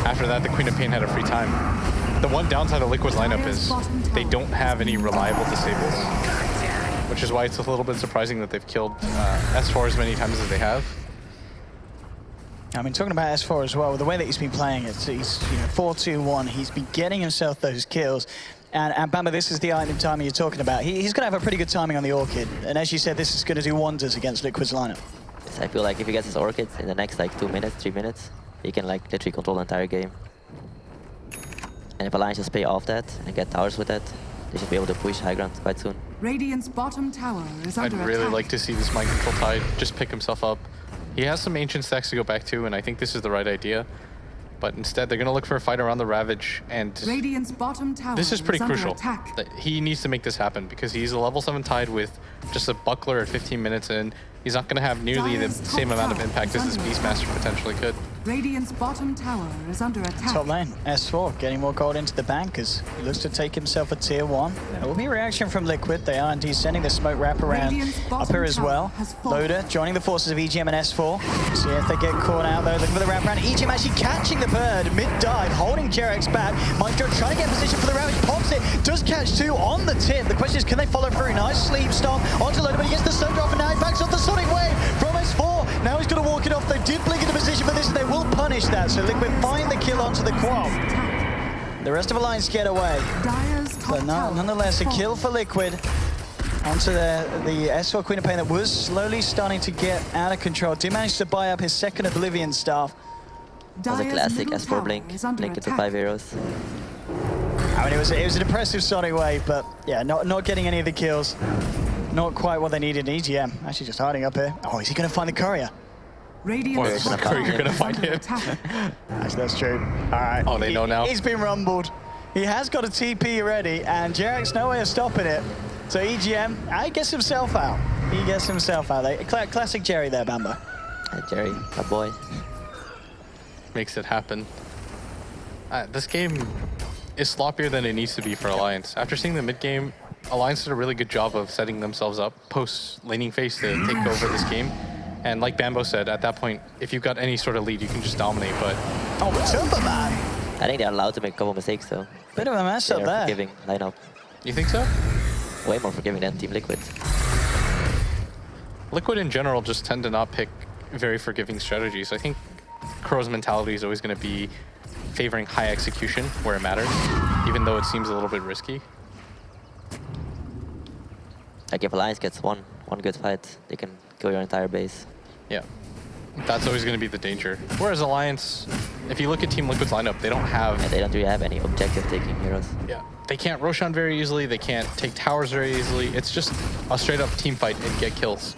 after that, the Queen of Pain had a free time. The one downside of Liquid's lineup is they don't have any reliable disables, which is why it's a little bit surprising that they've killed S4 as many times as they have. I mean, talking about S4 as well, the way that he's been playing it, he's 4-2-1, he's been getting himself those kills. And Bamba, this is the item timing you're talking about. He's going to have a pretty good timing on the Orchid. And as you said, this is going to do wonders against Liquid's lineup. Yes, I feel like if he gets his Orchid in the next like 2 minutes, 3 minutes, he can like literally control the entire game. And if Alliance just pay off that and get towers with that, they should be able to push high ground quite soon. Radiant's bottom tower is I'd under really attack. like to see this mind control Tide just pick himself up. He has some ancient stacks to go back to, and I think this is the right idea. But instead, they're going to look for a fight around the Ravage, and Radiant's bottom tower this is pretty under crucial. attack. That he needs to make this happen, because he's a level 7 Tide with just a buckler at 15 minutes, and he's not going to have nearly the same amount of impact as this Beastmaster potentially could. Radiant's bottom tower is under attack. Top lane, S4 getting more gold into the bank as he looks to take himself a tier 1. There will be a reaction from Liquid. They are indeed sending the smoke wrap around up here as well. Loader joining the forces of EGM and S4. See if they get caught out though, looking for the wrap around. EGM actually catching the bird mid-dive, holding Jarek's back. Mindgo trying to get in position for the Ravage, pops it, does catch 2 on the tip. The question is, can they follow through? Nice sleep stomp onto Loader, but he gets the stun drop, and now he backs off the Sonic Wave from S4. Now he's going to walk it off. They did blink into position for this, and they will punish that. So Liquid find the kill onto the Quab. The rest of Alliance get away. But nonetheless, a kill for Liquid onto the S4 Queen of Pain that was slowly starting to get out of control. Did manage to buy up his second Oblivion staff. That was a classic S4 blink into 5 arrows. I mean, it was an impressive Sonic Wave, but yeah, not getting any of the kills. Not quite what they needed. EGM actually just hiding up here. Oh, is he going to find the courier? Radiant's You're going to find him. Actually, that's true. All right. Oh, they know now. He's been rumbled. He has got a TP ready, and Jarek's no way of stopping it. So EGM, he gets himself out. He gets himself out. Classic Jerry there, Bamba. Jerry, my boy. Makes it happen. This game is sloppier than it needs to be for Alliance. After seeing the mid-game, Alliance did a really good job of setting themselves up post-laning phase to take over this game. And like Bambo said, at that point, if you've got any sort of lead, you can just dominate, but... Oh, Superman! I think they're allowed to make a couple mistakes, though. Bit of a mess up there. Forgiving lineup. You think so? Way more forgiving than Team Liquid. Liquid in general just tend to not pick very forgiving strategies. I think Crow's mentality is always going to be favoring high execution where it matters, even though it seems a little bit risky. Like if Alliance gets one good fight, they can kill your entire base. Yeah, that's always going to be the danger. Whereas Alliance, if you look at Team Liquid's lineup, they don't have... Yeah, they don't really have any objective-taking heroes. Yeah, they can't Roshan very easily, they can't take towers very easily. It's just a straight-up team fight and get kills.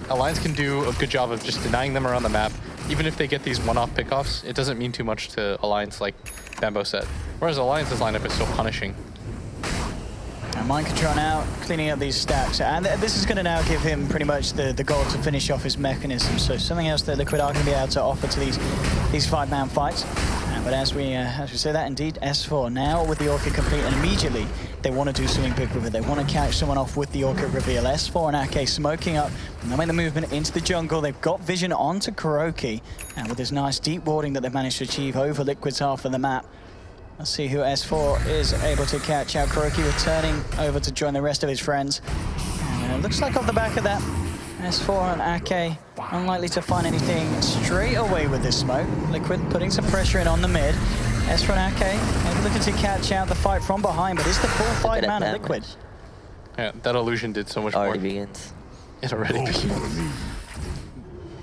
Alliance can do a good job of just denying them around the map. Even if they get these one-off pickoffs, it doesn't mean too much to Alliance, like Bambo said. Whereas Alliance's lineup is so punishing. And Mind Control now cleaning up these stacks. And this is going to now give him pretty much the goal to finish off his mechanism. So something else that Liquid are going to be able to offer to these five-man fights. But as we say that, indeed, S4 now with the Orchid complete, and immediately they want to do something big with it. They want to catch someone off with the Orchid reveal. S4 and Ake smoking up, and they make the movement into the jungle. They've got vision onto Kuroki, and with this nice deep warding that they've managed to achieve over Liquid's half of the map. Let's see who S4 is able to catch out. Kuroki returning over to join the rest of his friends. And it looks like off the back of that, S4 and Ake unlikely to find anything straight away with this smoke. Liquid putting some pressure in on the mid. S4 and Ake looking to catch out the fight from behind, but it's the full 5-man of Liquid. Yeah, that illusion did so much more. Already begins. It already begins.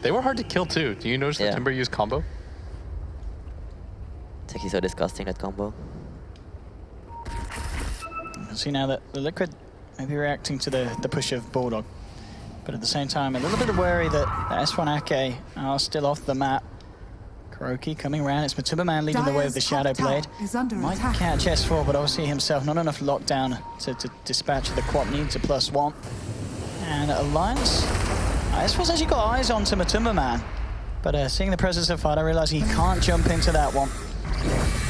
They were hard to kill too. Do you notice the Timber use combo? It's actually so disgusting, that combo. can see now that the Liquid may be reacting to the push of Bulldog. But at the same time, a little bit worried that the S1 Ake are still off the map. Kuroki coming around. It's Matumbaman leading the way with the Shadow Blade. Might catch S4, but obviously himself not enough lockdown to dispatch the Quap needs a +1. And Alliance, S4's actually got eyes onto Matumbaman. But seeing the presence of Fight, I realise he can't jump into that one.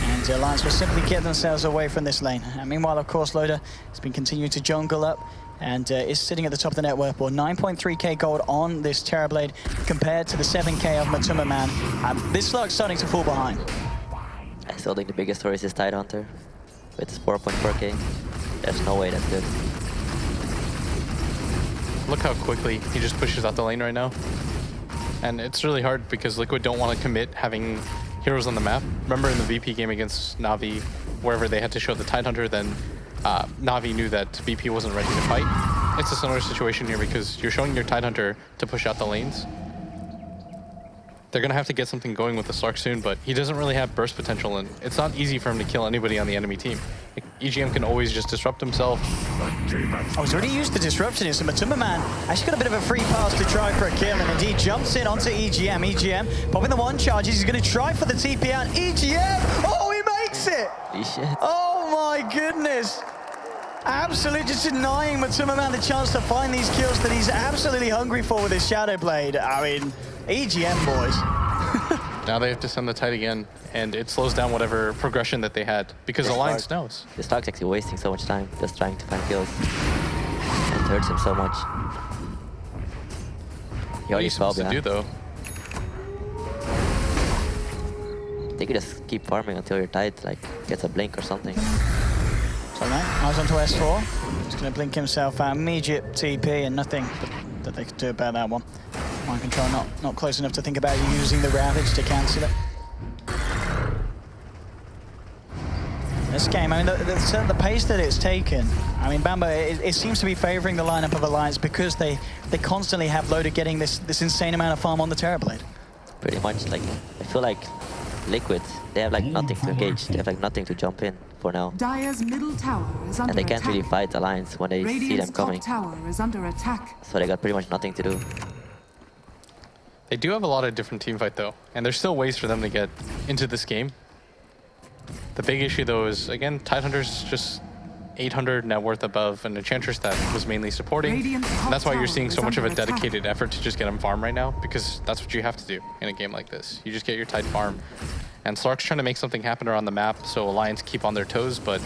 And Alliance will simply get themselves away from this lane. And meanwhile, of course, Loda has been continuing to jungle up and is sitting at the top of the net worth board. 9.3k gold on this Terrorblade compared to the 7k of Matumbaman. And this Slug's starting to fall behind. I still think the biggest story is his Tidehunter with 4.4k. There's no way that's good. Look how quickly he just pushes out the lane right now. And it's really hard because Liquid don't want to commit having heroes on the map. Remember in the VP game against Na'Vi, wherever they had to show the Tidehunter, then Na'Vi knew that VP wasn't ready to fight. It's a similar situation here because you're showing your Tidehunter to push out the lanes. They're going to have to get something going with the Slark soon, but he doesn't really have burst potential, and it's not easy for him to kill anybody on the enemy team. Like, EGM can always just disrupt himself. Oh, he's already used the disruption here, so Matumbaman actually got a bit of a free pass to try for a kill, and indeed jumps in onto EGM. EGM popping the one charges, he's going to try for the TP out. EGM! Oh, he makes it! Shit. Oh my goodness! Absolutely just denying Matumbaman the chance to find these kills that he's absolutely hungry for with his Shadow Blade. I mean, EGM, boys. Now they have to send the Tide again, and it slows down whatever progression that they had, because Alliance knows. This Slug's actually wasting so much time just trying to find kills. And it hurts him so much. He already supposed to do, though? They could just keep farming until your Tide like gets a blink or something. So now, eyes onto S4. He's going to blink himself out. Immediate TP and nothing that they could do about that one. Mind control not close enough to think about using the Ravage to cancel it. This game, I mean, the pace that it's taken, I mean, Bambo, it seems to be favoring the lineup of Alliance because they constantly have Loda getting this insane amount of farm on the Terrorblade. Pretty much, like, I feel like Liquid, they have like nothing to engage, they have like nothing to jump in for now. Dire's middle tower is under And they can't attack. really fight Alliance when they see them coming. Top tower is under attack. So they got pretty much nothing to do. They do have a lot of different team fight, though, and there's still ways for them to get into this game. The big issue, though, is, again, Tidehunter's just 800 net worth above an Enchantress that was mainly supporting. And that's why you're seeing so much of a dedicated effort to just get him farm right now, because that's what you have to do in a game like this. You just get your Tide farm. And Slark's trying to make something happen around the map so Alliance keep on their toes, but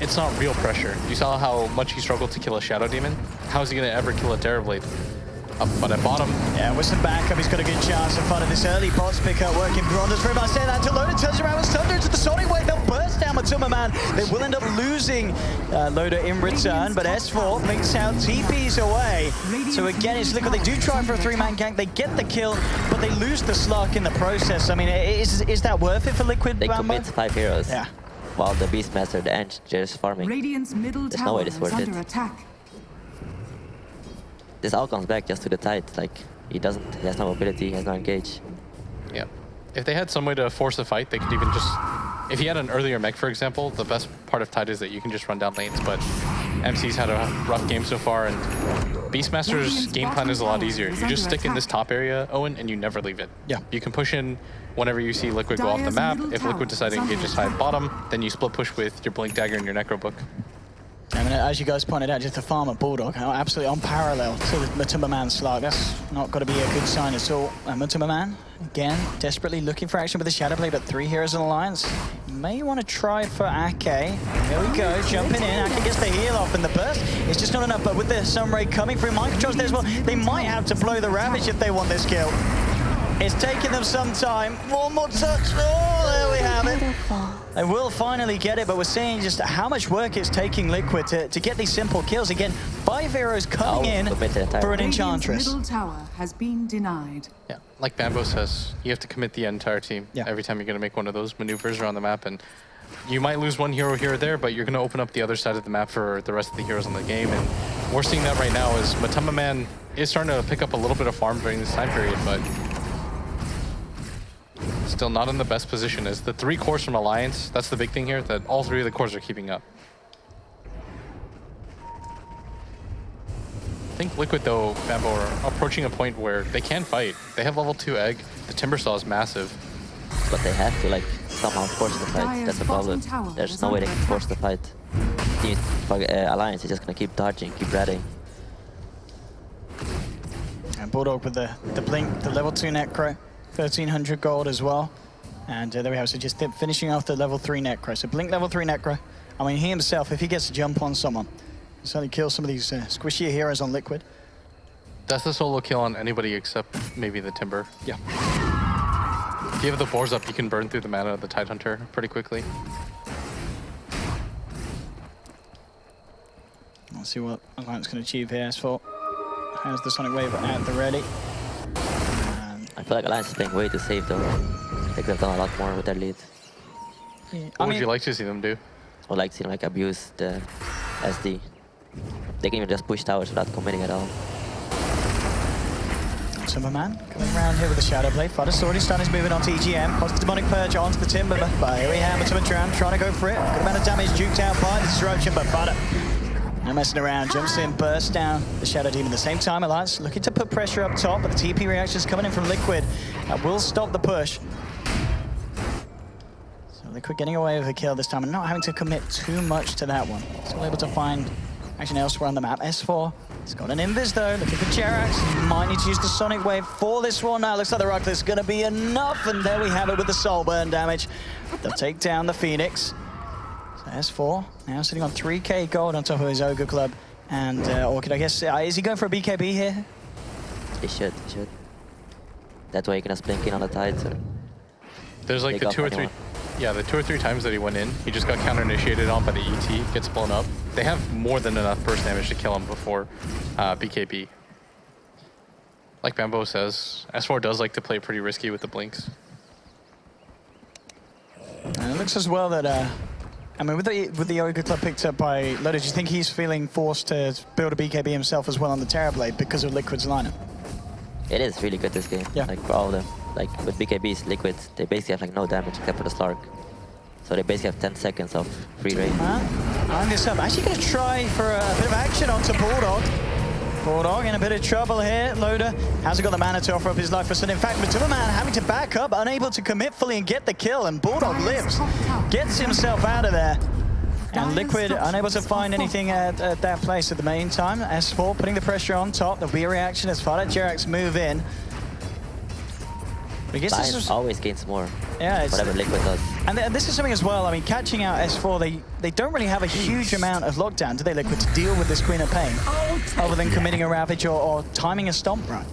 it's not real pressure. You saw how much he struggled to kill a Shadow Demon. How is he going to ever kill a Terrorblade? But at bottom. Yeah, with some backup, he's got a good chance of finding this early bots pick up, working Gronda's very much. Say that to Loda, turns around with Thunder into the Sonic Wave. They'll burst down Matumbaman. They will end up losing Loda in return, but S4 makes out TPs away. So again, it's Liquid. They do try for a three-man gank. They get the kill, but they lose the Slug in the process. I mean, is that worth it for Liquid? They commit 5 heroes. Yeah. While the Beastmaster, the Eng, just farming. Radiant's middle There's no tower way this is worth it. under attack. This all comes back just to the Tide. Like, he has no mobility, he has no engage. Yeah. If they had some way to force a fight, they could even just... If he had an earlier mech, for example, the best part of Tide is that you can just run down lanes, but MC's had a rough game so far, and Beastmaster's game plan is a lot easier. You just stick in this top area, Owen, and you never leave it. Yeah. You can push in whenever you see Liquid go off the map. If Liquid decide to engage just high at bottom, then you split push with your Blink Dagger and your Necro Book. I mean, as you guys pointed out, just the farm at Bulldog, absolutely on parallel to the Matumbaman Slug. That's not got to be a good sign at all. Matumbaman, again, desperately looking for action with the Shadow Blade, but 3 heroes in Alliance. May want to try for Ake. Here we go, jumping in. Ake gets the heal off, and the burst is just not enough, but with the Sunray coming through, mind controls there as well, they might have to blow the Ravage if they want this kill. It's taking them some time. One more touch. Oh, there we have it. They will finally get it, but we're seeing just how much work it's taking Liquid to get these simple kills. Again, 5 heroes coming in for an Enchantress. Middle tower has been denied. Yeah, like Bambo says, you have to commit the entire team every time you're going to make one of those maneuvers around the map. And you might lose one hero here or there, but you're going to open up the other side of the map for the rest of the heroes in the game. And we're seeing that right now as Matumbaman is starting to pick up a little bit of farm during this time period, but still not in the best position. As the 3 cores from Alliance, that's the big thing here, that all 3 of the cores are keeping up. think Liquid, though, Bambo, are approaching a point where they can fight. They have level 2 egg. The Timber Saw is massive. But they have to like somehow force the fight. That's the problem. There's no way they can force the fight. Team Alliance is just gonna keep dodging, keep ratting. And Bulldog with the blink, the level 2 Necro, 1300 gold as well. And there we have, so just finishing off the level 3 Necro. So blink level 3 Necro. I mean, he himself, if he gets a jump on someone, he certainly kills some of these squishier heroes on Liquid. That's a solo kill on anybody except maybe the Timber. Yeah. If you have the boars up, you can burn through the mana of the Tidehunter pretty quickly. Let's see what Alliance can achieve here. S4 has the Sonic Wave at the ready. I feel like Alliance is playing way too safe though. They could have done a lot more with their lead. Yeah, What would you like to see them do? I would like to see them like abuse the SD. They can even just push towers without committing at all. Timberman coming around here with the Shadow Blade. Fudder's already started his movement onto EGM. Positive Demonic Purge onto the Timber. But here we have Timberman trying to go for it. Good amount of damage duked out by the Disruption, but Fudder no messing around. Jumps in, bursts down the Shadow Demon. At the same time, Alliance looking to put pressure up top, but the TP reactions coming in from Liquid will stop the push. So Liquid getting away with a kill this time and not having to commit too much to that one. Still able to find action elsewhere on the map. S4. He's got an Invis though, looking for Jerax. Might need to use the Sonic Wave for this one. Now looks like the Rocket is going to be enough, and there we have it with the Soul Burn damage. They'll take down the Phoenix. So S4 now sitting on 3k gold on top of his Ogre Club. And Orchid, I guess, is he going for a BKB here? He should. That way he can just blink in on the tide. So There's like the 2 or 3... Yeah, the 2 or 3 times that he went in, he just got counter-initiated on by the ET, gets blown up. They have more than enough burst damage to kill him before BKB. Like Bambo says, S4 does like to play pretty risky with the blinks. And it looks as well that, I mean, with the Ogre Club picked up by Loda, do you think he's feeling forced to build a BKB himself as well on the Terrorblade because of Liquid's lineup? it is really good this game. Yeah. Like for all of them. Like with BKBs, Liquid, they basically have like no damage except for the Slark. So they basically have 10 seconds of free range. Line this up. Actually going to try for a bit of action onto Bulldog. Bulldog in a bit of trouble here. Loda hasn't got the mana to offer up his life for Sun. In fact, Matuma having to back up, unable to commit fully and get the kill, and Bulldog lives. Gets himself out of there. And Liquid unable to find anything at that place at the meantime. S4 putting the pressure on top. There'll be a reaction as far as Jerax move in. I guess this is always gains more. Yeah, it's, whatever Liquid does. And this is something as well. I mean, catching out S4, they don't really have a huge amount of lockdown, do they, Liquid, to deal with this Queen of Pain, other than committing a Ravage or timing a Stomp run.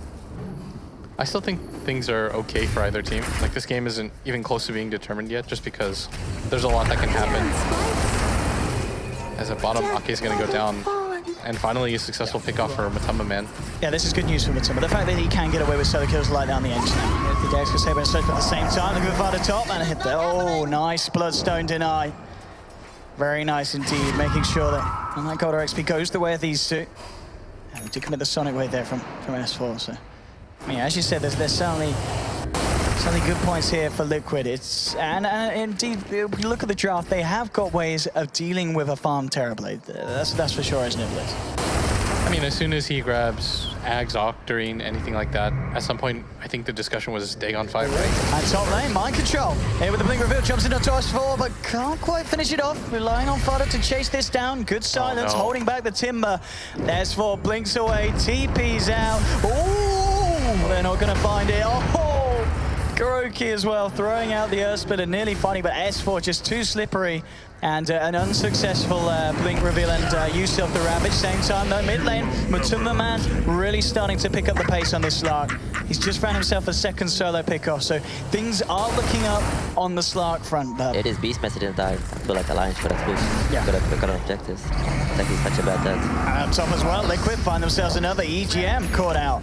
I still think things are okay for either team. Like, this game isn't even close to being determined yet, just because there's a lot that can happen. As a bottom, Ake is going to go down. And finally, a successful pickoff for Matuma Man. Yeah, this is good news for Matuma. The fact that he can get away with solo kills light down the edge now. The Dex can save himself at the same time. Looking for the top and hit the... Oh, nice Bloodstone deny. Very nice indeed, making sure that unlike Golder XP goes the way of these two. And to commit the Sonic Wave there from S4. So, I mean, as you said, there's certainly good points here for Liquid. And indeed, if you look at the draft, they have got ways of dealing with a farm Terrorblade. That's for sure, isn't it, Blitz? I mean, as soon as he grabs Ags, Octarine, anything like that, at some point, I think the discussion was Dagon 5, right? And top lane, mind control. Here with the blink reveal, jumps into S4, but can't quite finish it off. Relying on Fodder to chase this down. Good silence, holding back the Timber. S4 blinks away, TP's out. Ooh, they're not going to find it. Oh! Kuroki as well, throwing out the Earth Splitter, nearly finding, but S4 just too slippery. And an unsuccessful blink reveal and use of the Ravage. Same time though, mid lane, Matuma Man really starting to pick up the pace on this Slark. He's just found himself a second solo pickoff, so things are looking up on the Slark front. But it is Beastmaster didn't die. I feel like Alliance should have pushed. Yeah. Could have got objectives. It's like he's such a bad dead. And up top as well, Liquid find themselves another EGM caught out.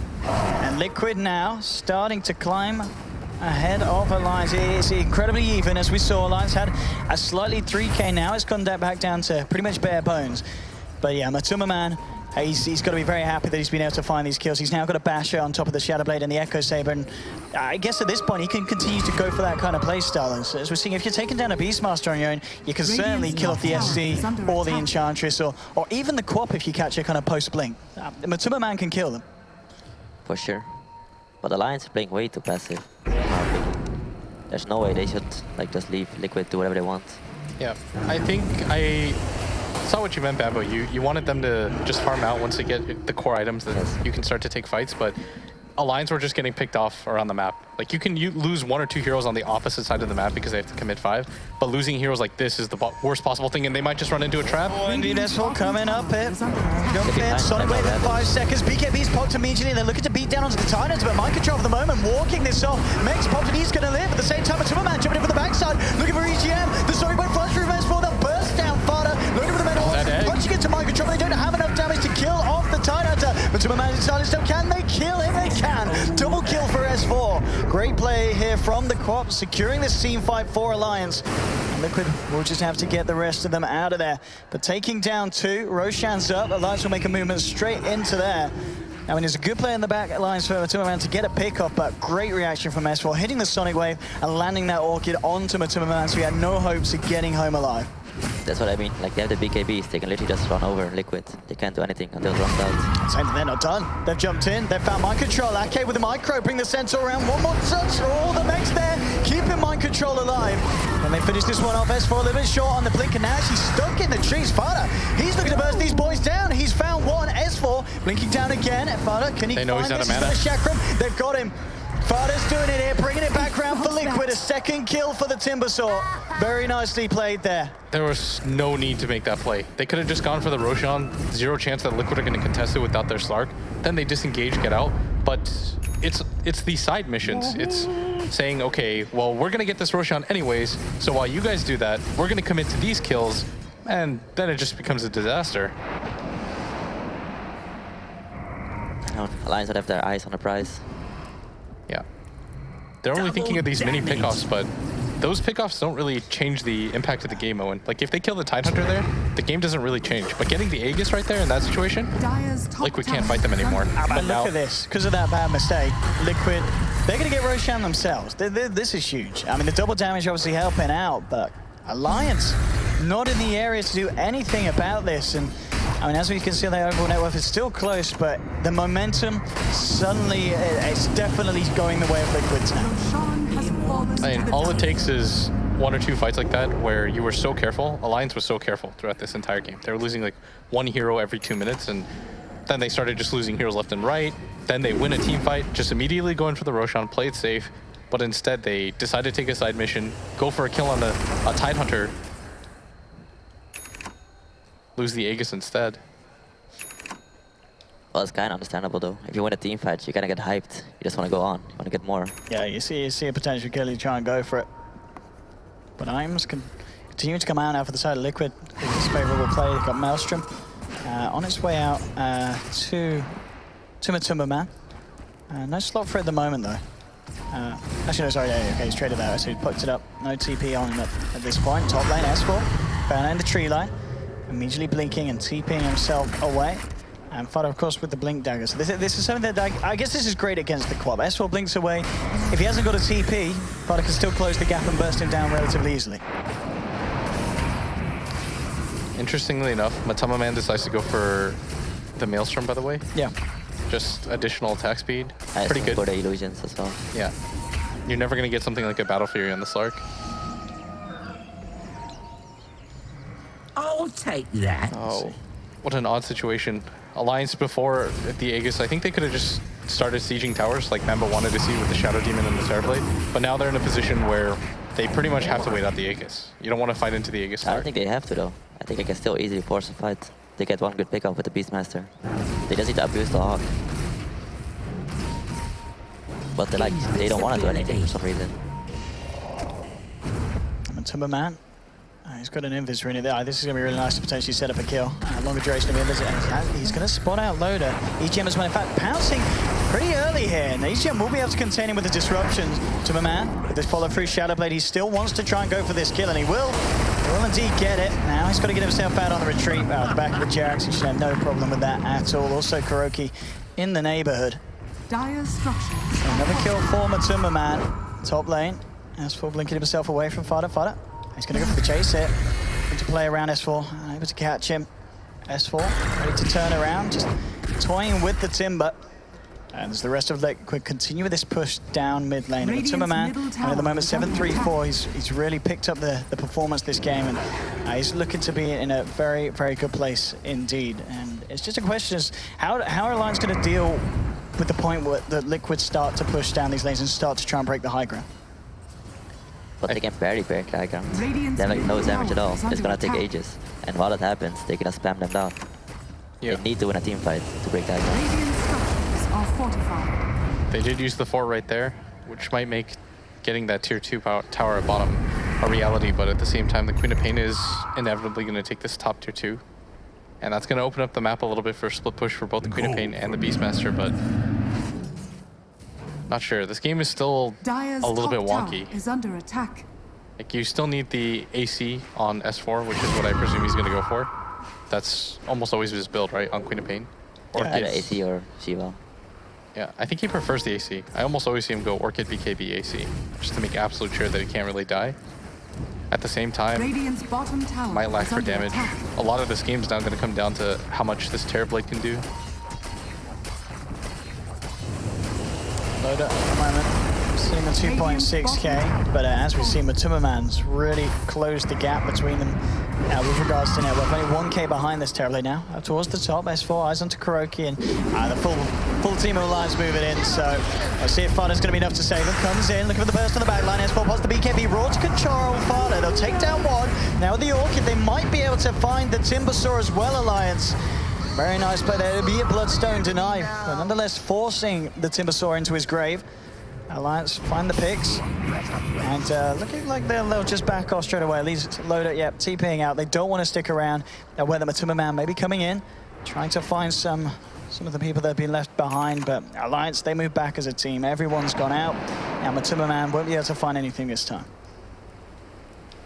And Liquid now starting to climb ahead of Alliance. It's incredibly even, as we saw. Alliance had a slightly 3k now. It's gone back down to pretty much bare bones. But yeah, Matuma Man He's got to be very happy that he's been able to find these kills. He's now got a Basher on top of the Shadow Blade and the Echo Saber, and I guess at this point he can continue to go for that kind of play style. And so as we're seeing, if you're taking down a Beastmaster on your own, you can certainly kill off the SC or the Enchantress or even the Quap if you catch a kind of post-blink. Matuma Man can kill them. For sure. But Alliance is playing way too passive, in my opinion. There's no way they should like just leave Liquid, do whatever they want. Yeah, I think I saw what you meant, Bambo. You wanted them to just farm out once they get the core items that you can start to take fights, but Alliance were just getting picked off around the map. Like, you can lose 1 or 2 heroes on the opposite side of the map because they have to commit 5, but losing heroes like this is the worst possible thing, and they might just run into a trap. Oh, indeed, S4 coming up here. Jump in, Sonic Wave in 5 seconds. BKB's popped immediately. They're looking to beat down onto the Titans, but mind control for the moment, walking this off. Meg's popped and he's going to live. At the same time, Matuma Man jumping in for the backside, looking for EGM. The Sonic Wave flash through S4. They'll burst down Fada, looking for the metal, punching into mind control. They don't have enough damage to kill off the Tidehunter. Matuma Man inside still. Can they kill him? They can. Double kill for S4. Great play here from the Quap, securing this team fight for Alliance. And Liquid will just have to get the rest of them out of there. But taking down 2, Roshan's up. Alliance will make a movement straight into there. I mean, there's a good play in the back Alliance for Matuma Man to get a pick-off, but great reaction from S4, hitting the Sonic Wave and landing that Orchid onto Matuma Man, so he had no hopes of getting home alive. That's what I mean. Like, they have the BKBs, they can literally just run over Liquid. They can't do anything until it runs out. Saying that they're not done. They've jumped in, they've found mind control. Ake with the micro, bring the Centaur around. One more touch, all the mechs there, keeping mind control alive. And they finish this one off. S4 a little bit short on the blink, and now she's stuck in the trees. Fada, he's looking to burst these boys down. He's found one. S4 blinking down again. Fada, can he find this? Chakram, they've got him. Fada's doing it here, bringing it back round for Liquid. A second kill for the Timbersaw. Very nicely played there. There was no need to make that play. They could have just gone for the Roshan. 0 chance that Liquid are going to contest it without their Slark. Then they disengage, get out. But it's the side missions. It's saying, okay, well, we're going to get this Roshan anyways, so while you guys do that, we're going to commit to these kills, and then it just becomes a disaster. Alliance would have their eyes on the prize. Yeah. They're only thinking of these mini pickoffs, but those pickoffs don't really change the impact of the game, Owen. Like, if they kill the Tidehunter there, the game doesn't really change. But getting the Aegis right there in that situation, Liquid can't fight them anymore. But look at this. Because of that bad mistake, Liquid, they're going to get Roshan themselves. This is huge. I mean, the double damage obviously helping out, but Alliance not in the area to do anything about this. And I mean, as we can see, their overall net worth is still close, but the momentum suddenly, it's definitely going the way of Liquid's now. I mean, all it takes is 1 or 2 fights like that where you were so careful. Alliance was so careful throughout this entire game. They were losing like 1 hero every 2 minutes, and then they started just losing heroes left and right. Then they win a team fight, just immediately going for the Roshan, play it safe, but instead they decide to take a side mission, go for a kill on a Tidehunter, lose the Aegis instead. Well, it's kind of understandable though. If you win a team fight, you kind of get hyped. You just want to go on. You want to get more. Yeah, you see a potential kill, you try and go for it. But Iams can continue to come out now for the side of Liquid. This favorable play. They've got Maelstrom on its way out to Matuma Man. No slot for it at the moment though. Actually, no, sorry, yeah, okay, he's traded out, so he puts it up. No TP on him at this point. Top lane, S4, found in the tree line. Immediately blinking and TPing himself away. And Fada, of course, with the blink dagger. So this is something that I guess this is great against the Quap. S4 blinks away. If he hasn't got a TP, Fada can still close the gap and burst him down relatively easily. Interestingly enough, Matuma Man decides to go for the Maelstrom, by the way. Yeah. Just additional attack speed. Pretty good. For the illusions as well. Yeah. You're never going to get something like a Battle Fury on the Slark. I'll take that. Oh, what an odd situation. Alliance before the Aegis, I think they could have just started sieging towers like Mamba wanted to see with the Shadow Demon and the Terrorblade. But now they're in a position where they pretty much have to wait out the Aegis. You don't want to fight into the Aegis. I don't think they have to though. I think they can still easily force a fight. They get 1 good pickup with the Beastmaster. They just need to abuse the Hawk. But they don't want to do anything for some reason. Matuma Man. He's got an Invis running there. This is going to be really nice to potentially set up a kill. Longer duration of Invis. And he's going to spot out Loader. EGM as well, in fact, pouncing pretty early here. And EGM will be able to contain him with the disruptions. Matuma Man with this follow through Shadow Blade. He still wants to try and go for this kill, and he will. will indeed get it. Now he's got to get himself out on the retreat. Out the back of the Jax, he should have no problem with that at all. Also Kuroki in the neighborhood. Dire structures. Another kill for Matuma Man. Top lane. S4 blinking himself away from Fada. Fada. He's going to go for the chase here. Good to play around S4. Able to catch him. S4 ready to turn around. Just toying with the Timber. And as the rest of Liquid continue with this push down mid lane. Matuma Man, at the moment 7-3-4, he's really picked up the performance this game, and he's looking to be in a very, very good place indeed. And it's just a question is how are Alliance going to deal with the point where the Liquid start to push down these lanes and start to try and break the high ground? But they can barely break the high ground. They have like no damage at all. It's gonna take ages. And while that happens, they're gonna spam them down. They need to win a team fight to break the high ground. Are fortified. They did use the fort right there, which might make getting that tier 2 tower at bottom a reality, but at the same time, the Queen of Pain is inevitably going to take this top tier 2. And that's going to open up the map a little bit for a split push for both the Queen of Pain and the Beastmaster, but not sure. This game is still Dire's a little bit top wonky. tower is under attack. Like, you still need the AC on S4, which is what I presume he's going to go for. That's almost always his build, right, on Queen of Pain? Or Either AC or Shiva. Yeah, I think he prefers the AC. I almost always see him go Orchid, BKB, AC, just to make absolute sure that he can't really die. At the same time, Radiant's bottom tower might lack is for under damage. attack. A lot of this game is now going to come down to how much this Terrorblade can do. Loader at the moment, sitting on 2.6k, but as we see, Matuma Man's really closed the gap between them with regards to net worth. Only 1k behind this Terrorblade now. Towards the top, S4 eyes onto Kuroki, and the full team of Alliance moving in, so let's see if Fada's going to be enough to save him. Comes in, looking for the burst on the back line. S4 pops the BKB, raw to control Fada. They'll take down one. Now with the Orchid, they might be able to find the Timbersaw as well, Alliance. Very nice play there. It'll be a Bloodstone deny, but nonetheless forcing the Timbersaw into his grave. Alliance find the picks, and looking like they'll just back off straight away. At least Loader, yep, TPing out. They don't want to stick around. Where the Matuma Man may be coming in, trying to find some of the people that have been left behind, but Alliance, they move back as a team. Everyone's gone out. Now Matuma Man won't be able to find anything this time.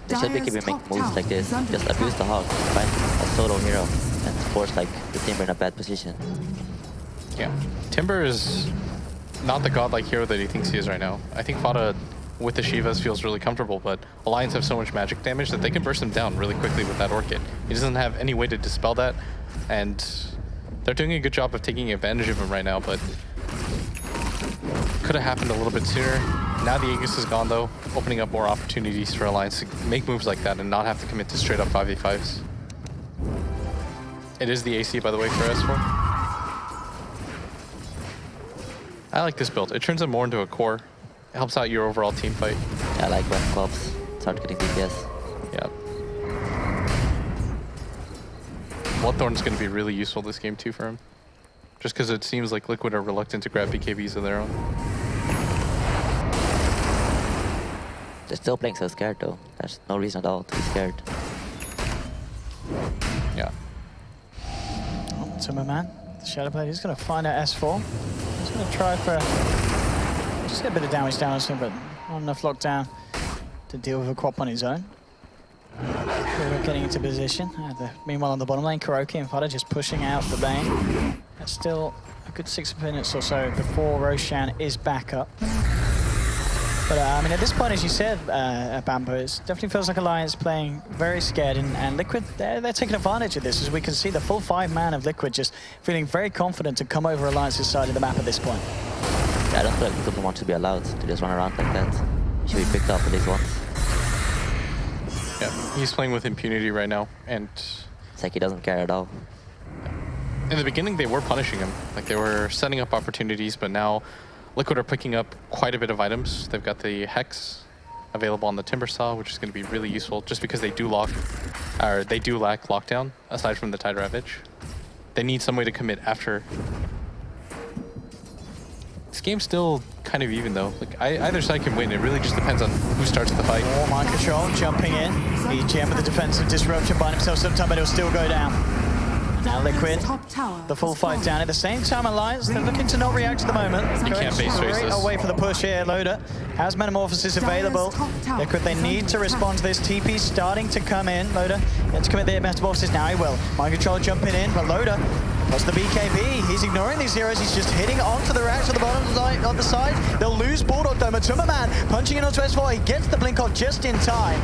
They should be keeping make moves like this. Just abuse the Hog, find a solo hero, and force like the Timber in a bad position. Yeah, Timber is not the godlike hero that he thinks he is right now. I think Fada with the Shivas feels really comfortable, but Alliance have so much magic damage that they can burst him down really quickly with that Orchid. He doesn't have any way to dispel that, and they're doing a good job of taking advantage of him right now, but could have happened a little bit sooner. Now the Aegis is gone though, opening up more opportunities for Alliance to make moves like that and not have to commit to straight up 5v5s. It is the AC, by the way, for S4. I like this build. It turns him more into a core. It helps out your overall team fight. I like when clubs start getting DPS. Yeah. Bloodthorn's going to be really useful this game too for him. Just because it seems like Liquid are reluctant to grab BKBs of their own. They're still playing so scared though. There's no reason at all to be scared. Yeah. Matuma Man, the Shadowblade, he's going to find out S4. He's going to try for just get a bit of damage down on him, but not enough lockdown to deal with a crop on his own. Getting into position. Meanwhile, on the bottom lane, Kuroki and Fada just pushing out the lane. That's still a good 6 minutes or so before Roshan is back up. But I mean, at this point, as you said, Bambo, it definitely feels like Alliance playing very scared, and Liquid, they're taking advantage of this, as we can see the full 5-man of Liquid just feeling very confident to come over Alliance's side of the map at this point. Yeah, I don't feel like Liquid wants to be allowed to just run around like that. He should be picked up at least once. Yeah, he's playing with impunity right now, and it's like he doesn't care at all. In the beginning, they were punishing him. Like, they were setting up opportunities, but now Liquid are picking up quite a bit of items. They've got the Hex available on the Timbersaw, which is going to be really useful just because they do lack lockdown, aside from the Tide Ravage. They need some way to commit after. This game's still kind of even though. Like, either side can win. It really just depends on who starts the fight. Oh, mind control, jumping in. EGM with the defensive disruption, bind himself sometime, but he'll still go down. Now Liquid, Top tower the full has fight fallen. down. At the same time, Alliance, they're looking to not react to the moment. You can't base race Straight this. away for the push here. Loda has Metamorphosis available. Liquid, they need to respond to this. TP starting to come in. Loda gets to commit the Metamorphosis. Now he will. Mind Control jumping in, but Loda plus the BKB. He's ignoring these heroes. He's just hitting onto the racks on the bottom of the side. They'll lose Bulldog though. Matumbaman punching in onto S4. He gets the blink off just in time.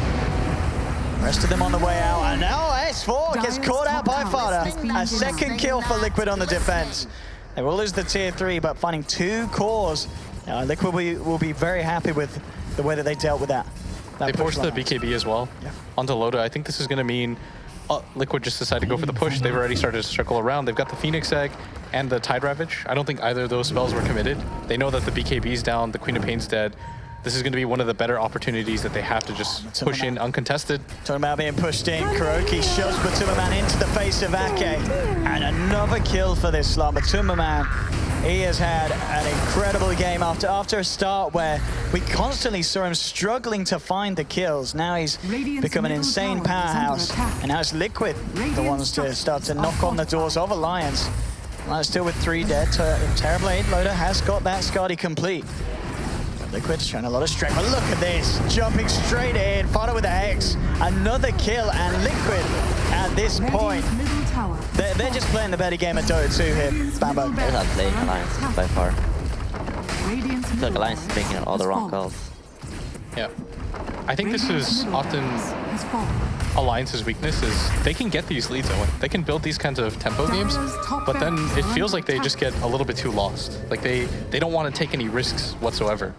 Rest of them on the way out, and now S4 gets caught out by Fada. A second kill for Liquid on the defense. They will lose the tier 3, but finding 2 cores. Liquid will be very happy with the way that they dealt with that. They forced the BKB as well onto Loda. I think this is going to mean Liquid just decided to go for the push. They've already started to circle around. They've got the Phoenix Egg and the Tide Ravage. I don't think either of those spells were committed. They know that the BKB's down, the Queen of Pain's dead. This is going to be one of the better opportunities that they have to just push in uncontested. Talking about being pushed in, Kuroki shoves Matumbaman into the face of Ake. And another kill for this slot. Matumbaman, he has had an incredible game after a start where we constantly saw him struggling to find the kills. Now he's become an insane powerhouse. And now it's Liquid, the ones to start to knock on the doors of Alliance. Alliance still with 3 dead. Terrorblade, Loda has got that Skadi complete. Liquid showing a lot of strength, but look at this, jumping straight in, Fada with the Hex, another kill, and Liquid at this point, they're just playing the better game of Dota 2 here, Bambo. They're not playing Alliance by far. I feel like Alliance is making all the wrong calls. Yeah. I think this is often Alliance's weakness is they can get these leads, Owen. They can build these kinds of tempo games, but then it feels like they just get a little bit too lost. Like they don't want to take any risks whatsoever.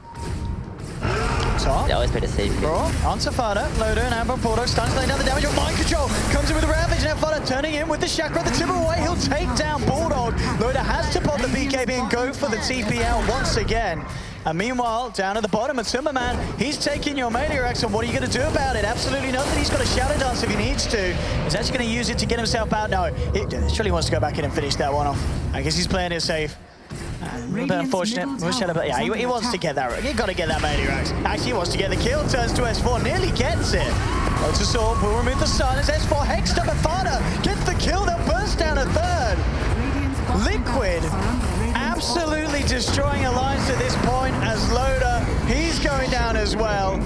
Top. They always play the safe game. Onto Fada, Loda and Amber Bulldog starting to lay down the damage on Mind Control. Comes in with the Ravage, and Fada turning in with the Chakra, the Timber away. He'll take down Bulldog. Loda has to pop the BKB and go for the TPL once again. And meanwhile, down at the bottom, Matumbaman, he's taking your melee racks, and what are you going to do about it? Absolutely nothing. He's got a Shadow Dance if he needs to. He's actually going to use it to get himself out. No, surely wants to go back in and finish that one off. I guess he's playing it safe. A little bit unfortunate. Yeah, he wants to get that. You got to get that melee racks. Actually, he wants to get the kill. Turns to S4, nearly gets it. Loads of sword, will remove the silence. S4 hexed up, and Fada gets the kill. They'll burst down a third. Liquid absolutely destroying Alliance at this point as Loda, he's going down as well.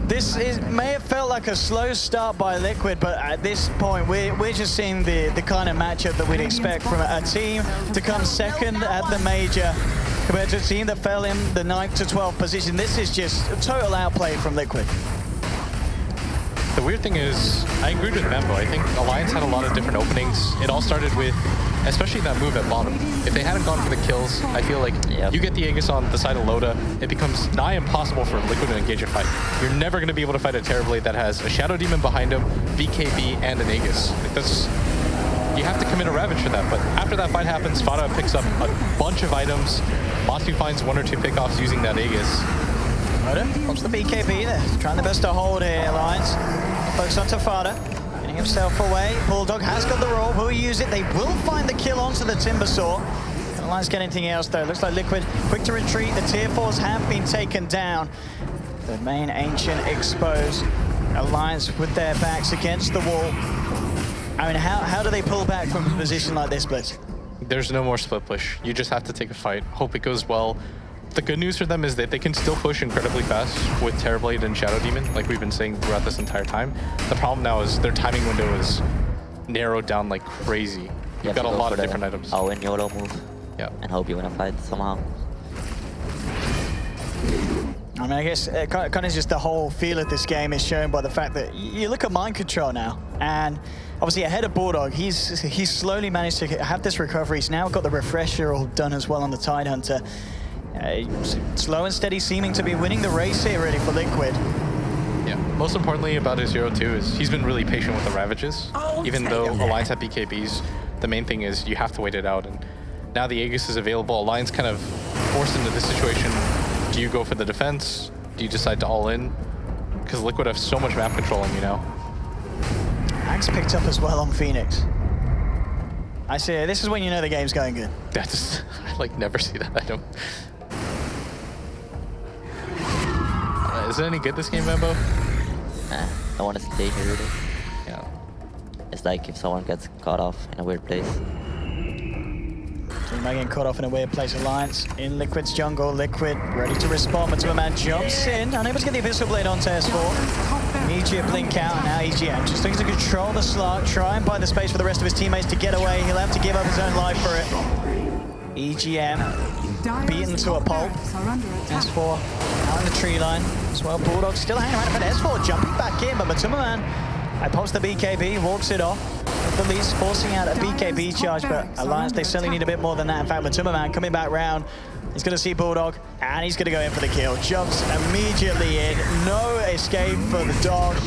This may have felt like a slow start by Liquid, but at this point, we're just seeing the kind of matchup that we'd expect from a team to come second at the major compared to a team that fell in the 9th to 12th position. This is just a total outplay from Liquid. The weird thing is, I agreed with Membo. I think Alliance had a lot of different openings. It all started with, especially that move at bottom. If they hadn't gone for the kills, I feel like you get the Aegis on the side of Loda, it becomes nigh impossible for Liquid to engage a fight. You're never going to be able to fight a Terrorblade that has a Shadow Demon behind him, BKB, and an Aegis. Like that's, you have to commit a Ravage for that, but after that fight happens, Fada picks up a bunch of items. Matsu finds 1 or 2 pickoffs using that Aegis. Loda pops the BKB there, trying the best to hold here, Alliance. Focus onto Fada, getting himself away. Bulldog has got the roll, will use it. They will find the kill onto the Timber Saw. Alliance get anything else though. Looks like Liquid quick to retreat. The tier 4s have been taken down. The main Ancient exposed. Alliance with their backs against the wall. I mean, how do they pull back from a position like this, Blitz? There's no more split push. You just have to take a fight. Hope it goes well. The good news for them is that they can still push incredibly fast with Terrorblade and Shadow Demon, like we've been saying throughout this entire time. The problem now is their timing window is narrowed down like crazy. You've got a lot of different items. Oh, and YOLO move. Yeah. And hope you win a fight somehow. I mean, I guess kind of just the whole feel of this game is shown by the fact that you look at Mind Control now, and obviously ahead of Bulldog, he's slowly managed to have this recovery. He's now got the refresher all done as well on the Tidehunter. Slow and steady seeming to be winning the race here really for Liquid. Yeah, most importantly about his 0-2 is he's been really patient with the Ravages. Even though Alliance had BKBs, the main thing is you have to wait it out. And now the Aegis is available. Alliance kind of forced into this situation. Do you go for the defense? Do you decide to all in? Because Liquid have so much map control on you now. Axe picked up as well on Phoenix. I see. This is when you know the game's going good. That's I like never see that item. Is it any good this game, Membo? I want to stay here really. Yeah. It's like if someone gets caught off in a weird place. Team getting caught off in a weird place. Alliance in Liquid's jungle. Liquid ready to respond. Matuma jumps in, unable to get the Abyssal Blade onto S4. Immediate blink out, and now EGM just looking to control the slot, try and buy the space for the rest of his teammates to get away. He'll have to give up his own life for it. EGM beaten to a pulp. S4 out in the tree line as well. Bulldog still hanging around, but S4 jumping back in, but Matuma pops the BKB, walks it off. At least forcing out a BKB charge, but Alliance, they certainly need a bit more than that. In fact, Matuma coming back round. He's going to see Bulldog, and he's going to go in for the kill. Jumps immediately in. No escape for the dog.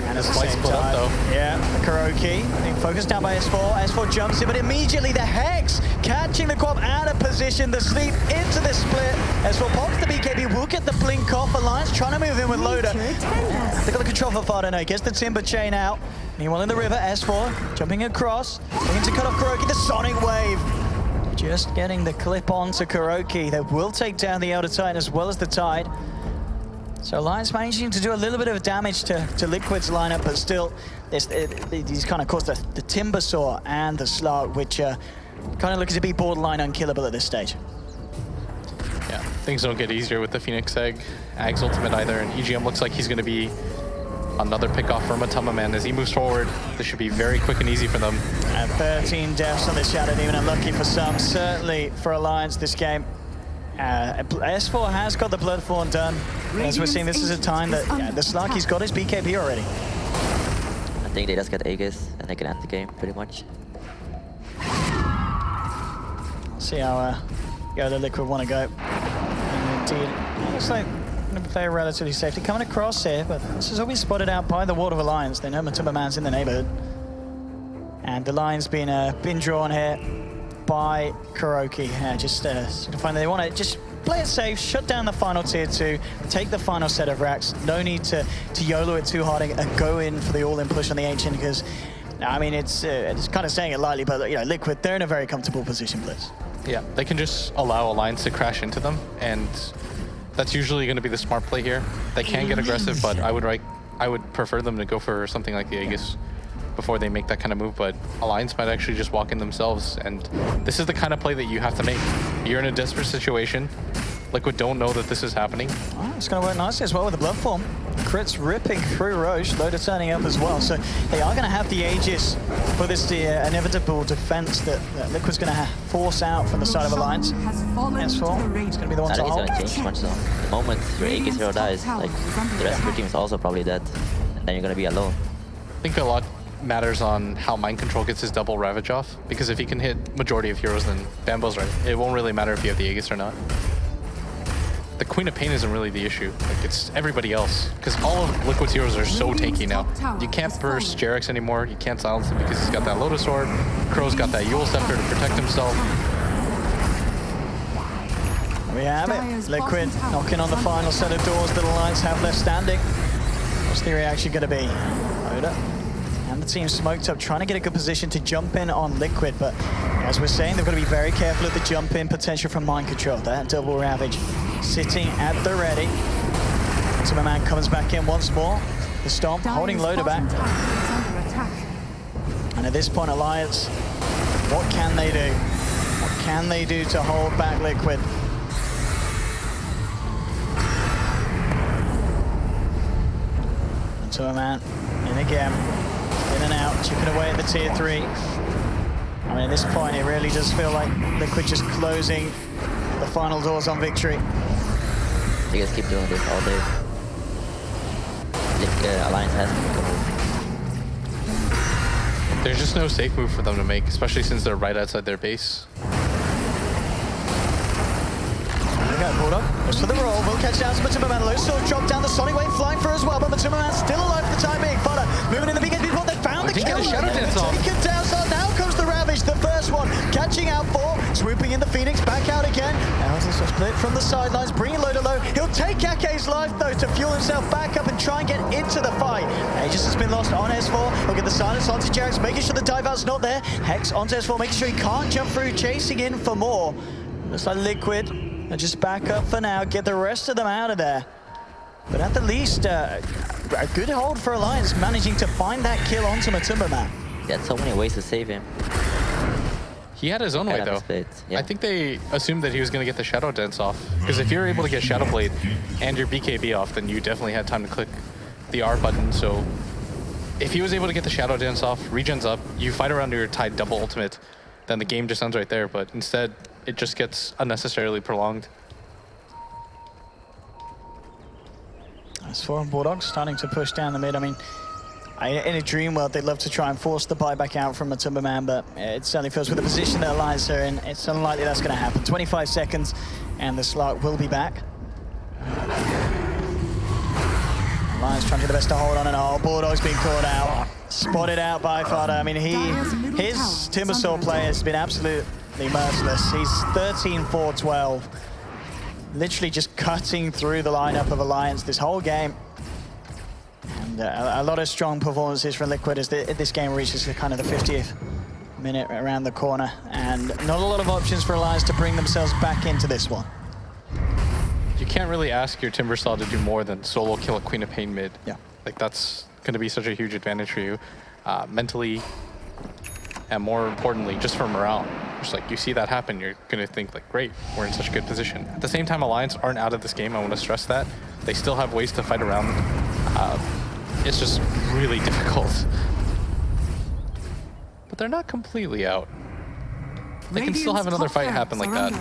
And at the same time, yeah, the Kuroki being focused down by S4. S4 jumps in, but immediately the Hex catching the Quab out of position. The sleep into the split. S4 pops the BKB, will get the blink off. Alliance trying to move in with Loader. They got the control for Fardano. Gets the Timber Chain out. Meanwhile in the river, S4 jumping across. Looking to cut off Kuroki. The Sonic Wave. Just getting the clip on to Kuroki. They will take down the Elder Titan as well as the Tide. So Alliance managing to do a little bit of damage to Liquid's lineup, but still, these kind of caused the Timber Saw and the Slug, which kind of looking to be borderline unkillable at this stage. Yeah, things don't get easier with the Phoenix Egg, Ag's ultimate either, and EGM looks like he's going to be another pickoff for Matuma as he moves forward. This should be very quick and easy for them. And 13 deaths on the Shadow Demon, unlucky for some, certainly for Alliance this game. S4 has got the Bloodthorn done. As we're seeing, this is a time that the Slarky's got his BKB already. I think they just get Aegis and they can end the game pretty much. See how the Liquid want to go. And indeed, it looks like going to play relatively safely. Coming across here, but this is always spotted out by the Ward of Alliance. They know Matuma in the neighborhood. And the line's been drawn here by Kuroki. Just sort of find that they want to just play it safe, shut down the final tier 2, take the final set of racks. No need to YOLO it too hard and go in for the all-in push on the Ancient, because I mean it's kind of saying it lightly, but you know, Liquid, they're in a very comfortable position, Blitz. Yeah, they can just allow Alliance to crash into them, and that's usually going to be the smart play here. They can get aggressive, but I would prefer them to go for something like the Aegis before they make that kind of move, but Alliance might actually just walk in themselves, and this is the kind of play that you have to make. You're in a desperate situation. Liquid don't know that this is happening. Oh, it's going to work nicely as well with the Blood Form. Crits ripping through Roche, Loader turning up as well, so they are going to have the Aegis for this inevitable defense that Liquid's going to force out from the side of Alliance. S4 is going to be the one to hold. I think it's going to change much though. The moment your Aegis hero dies, like the rest of your team is also probably dead, and then you're going to be alone. I think a lot matters on how Mind Control gets his double Ravage off, because if he can hit majority of heroes, then Bambo's right. It won't really matter if you have the Aegis or not. The Queen of Pain isn't really the issue. Like, it's everybody else, because all of Liquid's heroes are so tanky now. You can't burst Jarex anymore. You can't silence him because he's got that Lotus Sword. Crow's got that Yule Scepter to protect himself. We have it. Liquid knocking on the final set of doors that Alliance have left standing. What's the reaction going to be? Loader and the team smoked up, trying to get a good position to jump in on Liquid, but as we're saying, they've got to be very careful of the jump in potential from Mind Control. That double Ravage sitting at the ready. Timberman comes back in once more. The Stomp holding Loader back. And at this point, Alliance, what can they do? What can they do to hold back Liquid? And Timberman in again. In and out, chipping away at the tier 3. I mean, at this point, it really does feel like Liquid just closing the final doors on victory. You guys keep doing this all day. Alliance has to make a move. There's just no safe move for them to make, especially since they're right outside their base. There we go, Bulldog. Goes for the roll. Will catch down to Matuma. Low sword drop down, the Sonic Wave flying through as well, but Matuma still alive for the time being. Fodder moving in the BKB spot. They found the kill. Taken down, so now comes the Ravage, the first one. Catching out 4, swooping in the Phoenix, back out again. Now it's a split from the sidelines, bringing Loader low. He'll take Ake's life though to fuel himself back up and try and get into the fight. Aegis has been lost on S4. He'll get the silence onto Jarex, making sure the dive out's not there. Hex onto S4, making sure he can't jump through, chasing in for more. Looks like Liquid. And just back up for now, get the rest of them out of there. But at the least, a good hold for Alliance, managing to find that kill onto Matumba Man. He had so many ways to save him. He had his own way, though. Yeah. I think they assumed that he was going to get the Shadow Dance off. Because if you're able to get Shadow Blade and your BKB off, then you definitely had time to click the R button. So if he was able to get the Shadow Dance off, regens up, you fight around your Tide double ultimate, then the game just ends right there. But instead, it just gets unnecessarily prolonged. As for Bulldogs starting to push down the mid, I mean, in a dream world, they'd love to try and force the buyback out from Matumba Man, but it certainly feels with the position that Alliance are in, it's unlikely that's going to happen. 25 seconds, and the Slark will be back. Alliance trying to do the best to hold on, and Bulldog's being caught out. Spotted out by Fada. I mean, his Timbersaw play has been absolutely merciless. He's 13-4-12. Literally just cutting through the lineup of Alliance this whole game. And a lot of strong performances from Liquid as this game reaches kind of the 50th minute around the corner. And not a lot of options for Alliance to bring themselves back into this one. You can't really ask your Timbersaw to do more than solo kill a Queen of Pain mid. Yeah. Like, that's going to be such a huge advantage for you, mentally, and more importantly, just for morale. Just like, you see that happen, you're going to think, like, great, we're in such a good position. At the same time, Alliance aren't out of this game. I want to stress that. They still have ways to fight around. It's just really difficult. But they're not completely out. They can still have another fight happen like that.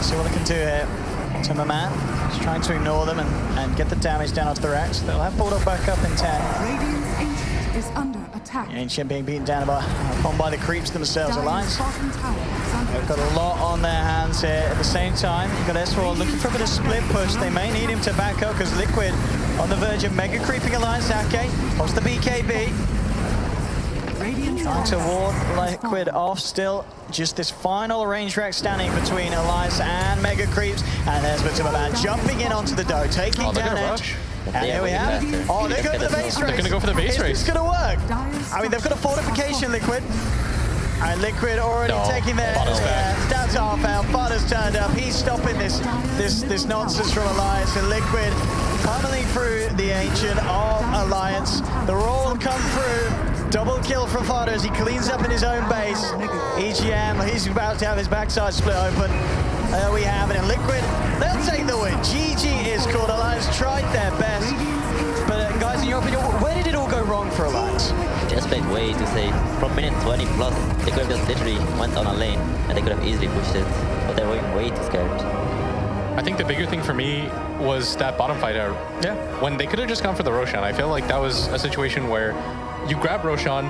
See what they can do here. Matumba Man is trying to ignore them and get the damage down onto the racks. They'll have Bulldog back up in 10. Radiant's Ancient is under attack. The Ancient being beaten down upon by the creeps themselves. Alliance, they've got a lot on their hands here. At the same time, you've got S4 looking for a bit of split push. They may need him to back up because Liquid on the verge of mega creeping Alliance. Ake pops the BKB. Trying to ward Liquid off still. Just this final range rack standing between Alliance and Mega Creeps. And there's Matumba Man jumping in onto the dough, taking down Edge. And here we have. Oh, they're going for the base race. They're going to go for the base race. It's going to work. I mean, they've got a fortification, Liquid. And Liquid already taking their stats off out. Fada's turned up. He's stopping this nonsense from Alliance. And Liquid pummeling through the Ancient of Alliance. The roll come through. Double kill from Fada as he cleans up in his own base. EGM, he's about to have his backside split open. There we have it. And Liquid, they'll take the win. GG is called. Alliance tried their best. But guys, in your opinion, where did it all go wrong for Alliance? Just played way too safe. From minute 20 plus, they could have just literally went on a lane and they could have easily pushed it. But they were way too scared. I think the bigger thing for me was that bottom fight. When they could have just gone for the Roshan, I feel like that was a situation where you grab Roshan,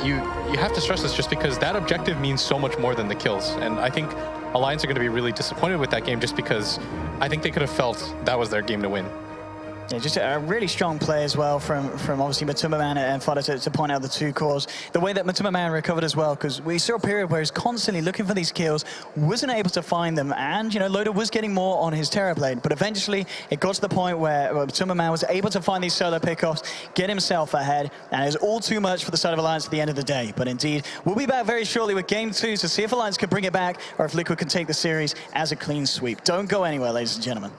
you have to stress this just because that objective means so much more than the kills. And I think Alliance are going to be really disappointed with that game just because I think they could have felt that was their game to win. Yeah, just a really strong play as well from obviously Matumba Man and Fada to point out the two cores. The way that Matumba Man recovered as well, because we saw a period where he's constantly looking for these kills, wasn't able to find them, and Loda was getting more on his Terrorblade, but eventually it got to the point where Matumba Man was able to find these solo pickoffs, get himself ahead, and it was all too much for the side of Alliance at the end of the day. But indeed, we'll be back very shortly with Game 2 to see if Alliance can bring it back or if Liquid can take the series as a clean sweep. Don't go anywhere, ladies and gentlemen.